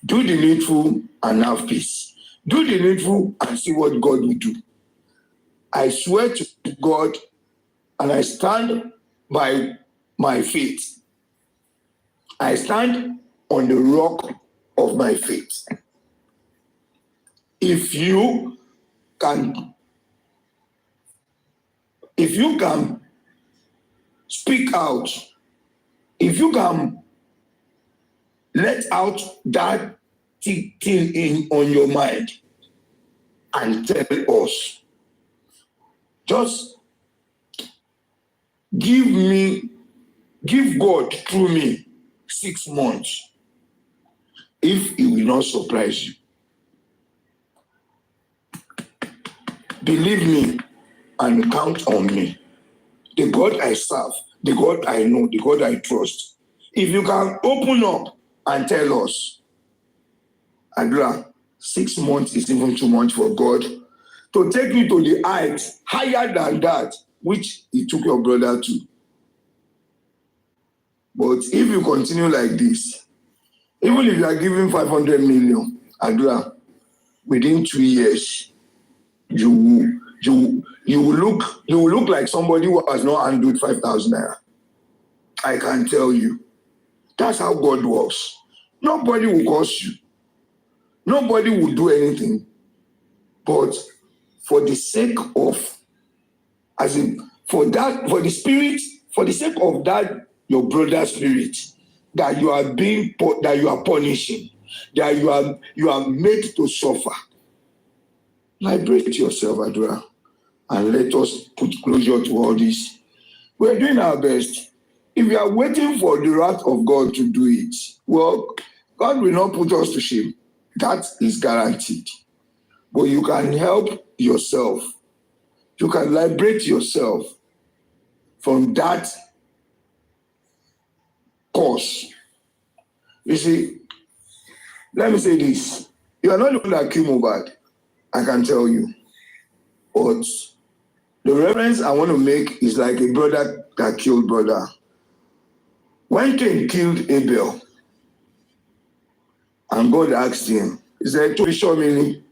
do the needful and have peace. Do the needful and see what God will do. I swear to God and I stand by my faith. I stand on the rock of my faith. If you can speak out, if you can let out that in on your mind and tell us. Just give God through me 6 months if He will not surprise you. Believe me and count on me. The God I serve, the God I know, the God I trust. If you can open up and tell us, Adra, 6 months is even too much for God to take you to the heights higher than that which He took your brother to. But if you continue like this, even if you are giving 500 million, Adra, within 2 years, you will look like somebody who has not handled 5,000 naira. I can tell you. That's how God works. Nobody will curse you. Nobody will do anything. But for the sake of, for the sake of that, your brother's spirit, that you are punishing, that you are made to suffer. Liberate yourself, Adra, and let us put closure to all this. We're doing our best. If you are waiting for the wrath of God to do it, well, God will not put us to shame. That is guaranteed. But you can help yourself. You can liberate yourself from that cause. You see, let me say this. You are not the one that killed Mohbad, I can tell you. But the reference I want to make is like a brother that killed brother. When Cain killed Abel, and God asked him, he said, "To show me."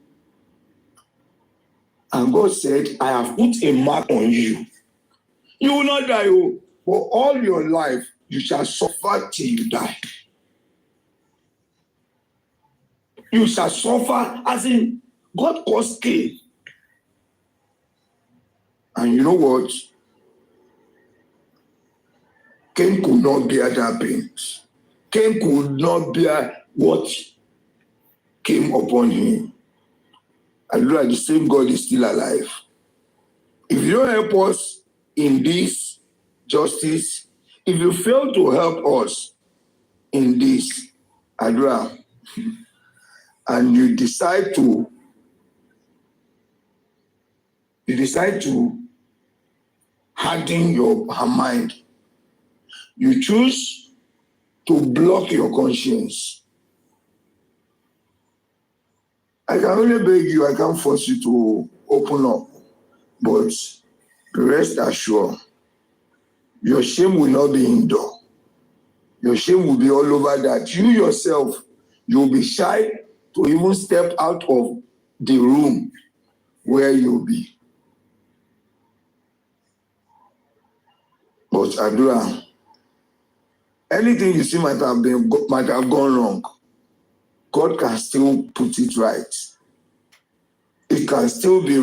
And God said, "I have put a mark on you. You will not die, but all your life you shall suffer till you die." You shall suffer, as in God caused Cain. And you know what? Cain could not bear that pain. Cain could not bear what came upon him. And look, the same God is still alive. If you don't help us in this justice, if you fail to help us in this, Adra, and you decide to harden your mind, you choose to block your conscience. I can only beg you, I can't force you to open up, but rest assured, your shame will not be indoor. Your shame will be all over that. You yourself, you'll be shy to even step out of the room where you'll be. But Adura, anything you see might have gone wrong, God can still put it right. It can still be,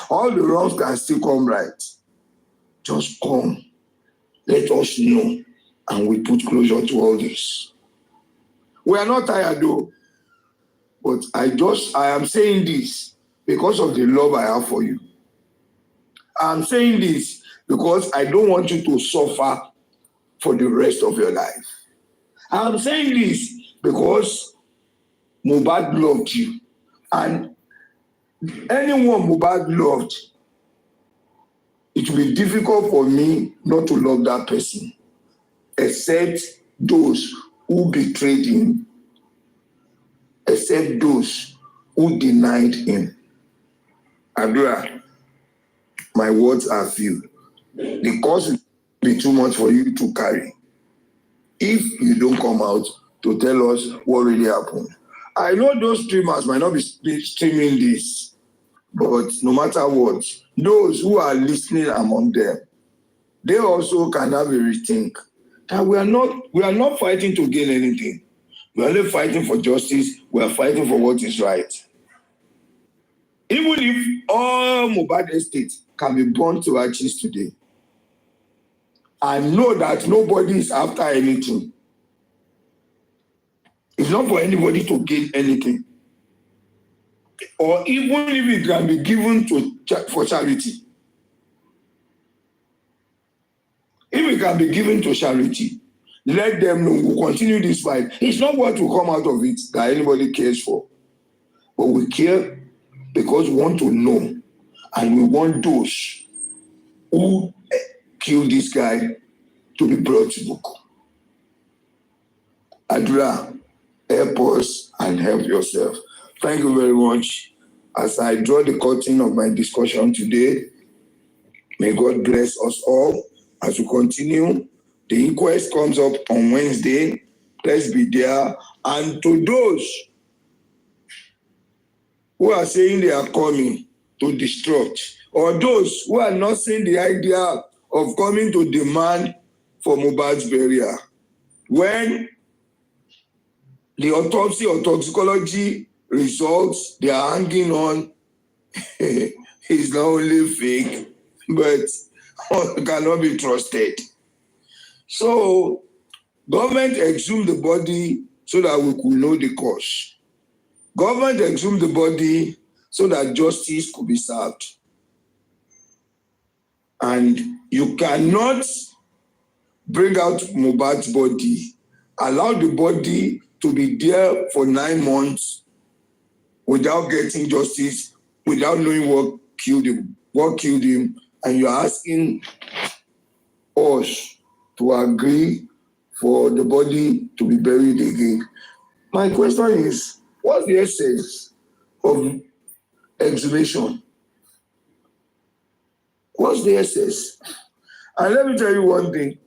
all the wrongs can still come right. Just come, let us know, and we put closure to all this. We are not tired though, but I am saying this because of the love I have for you. I'm saying this because I don't want you to suffer for the rest of your life. I'm saying this because Mohbad loved you, and anyone Mohbad loved, it will be difficult for me not to love that person, except those who betrayed him, except those who denied him. Adura, my words are few. The cost will be too much for you to carry if you don't come out to tell us what really happened. I know those streamers might not be streaming this, but no matter what, those who are listening among them, they also can have a rethink that we are not fighting to gain anything. We are only fighting for justice. We are fighting for what is right. Even if all Mohbad estates can be burned to ashes today, I know that nobody is after anything. If It's not for anybody to gain anything. Or even if it can be given for charity. If it can be given to charity, let them know we'll continue this fight. It's not what will come out of it that anybody cares for. But we care because we want to know, and we want those who killed this guy to be brought to book. Adra, help us and help yourself. Thank you very much. As I draw the curtain of my discussion today, may God bless us all as we continue. The inquest comes up on Wednesday. Let's be there. And to those who are saying they are coming to destruct, or those who are not seeing the idea of coming to demand for Mohbad's burial, when the autopsy or toxicology results they are hanging on is not only fake, but cannot be trusted. So, government exhumed the body so that we could know the cause. Government exhumed the body so that justice could be served. And you cannot bring out Mohbad's body, allow the body to be there for 9 months without getting justice, without knowing what killed him, and you're asking us to agree for the body to be buried again. My question is, what's the essence of exhumation? What's the essence? And let me tell you one thing.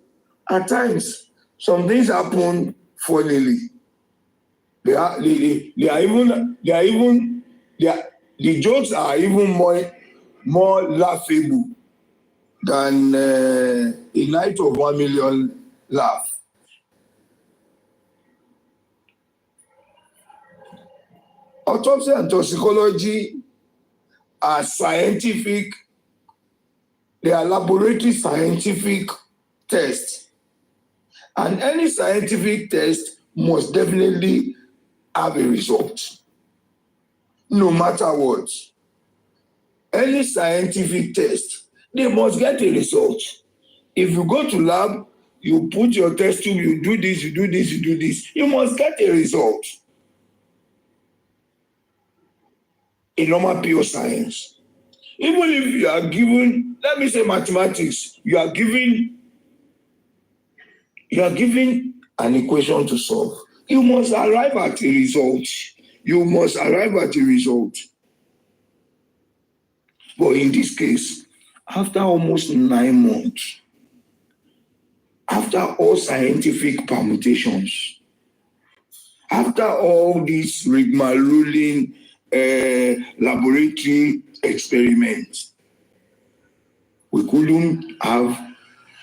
At times, some things happen funnily. The jokes are even more laughable than a night of 1 million laugh. Autopsy and toxicology are scientific, they are laboratory scientific tests. And any scientific test must definitely have a result, no matter what. Any scientific test, they must get a result. If you go to lab, you put your test tube, you do this, you must get a result. In normal pure science. Even if you are given, let me say mathematics, you are given an equation to solve. You must arrive at a result. But in this case, after almost 9 months, after all scientific permutations, after all these rigmaroling laboratory experiments, we couldn't have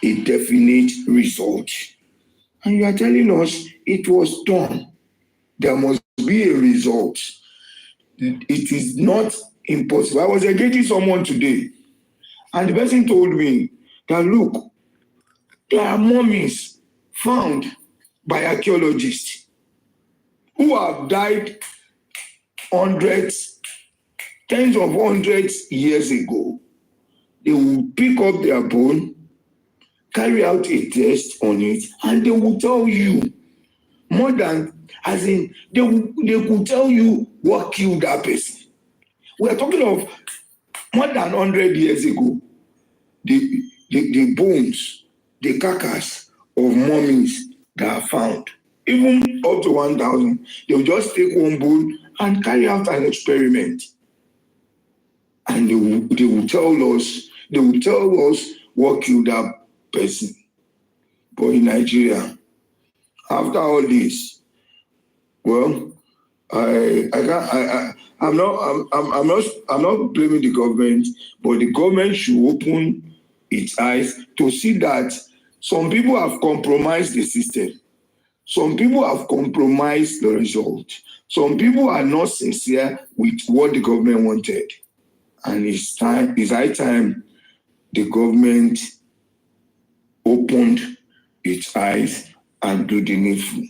a definite result. And you are telling us it was done. There must be a result. It is not impossible. I was engaging someone today, and the person told me that, look, there are mummies found by archaeologists who have died tens of hundreds years ago. They will pick up their bone, carry out a test on it, and they will tell you more than, as in, they could tell you what killed that person. We are talking of more than 100 years ago. The bones, the carcass of mummies that are found, even up to 1,000, they will just take one bone and carry out an experiment. And they will tell us what killed that person. But in Nigeria, after all this, well, I'm not blaming the government, but the government should open its eyes to see that some people have compromised the system. Some people have compromised the result. Some people are not sincere with what the government wanted. And it's high time the government opened its eyes and do the needful.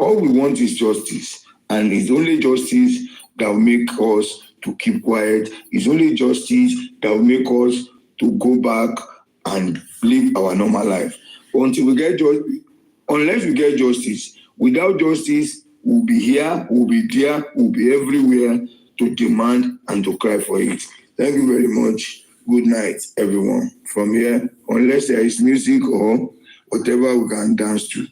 All we want is justice, and it's only justice that will make us to keep quiet. It's only justice that will make us to go back and live our normal life. Until we get unless we get justice, without justice, we'll be here, we'll be there, we'll be everywhere to demand and to cry for it. Thank you very much. Good night, everyone. From here, unless there is music or whatever we can dance to.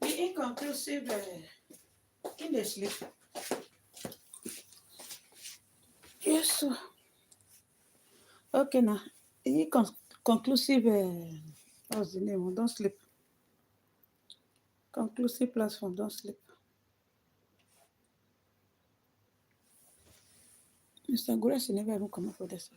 The inconclusive in the sleep. Yes, sir. Okay, now. The conclusive, what's the name? Don't sleep. Conclusive platform, don't sleep. Mr. Grace never even come up for this.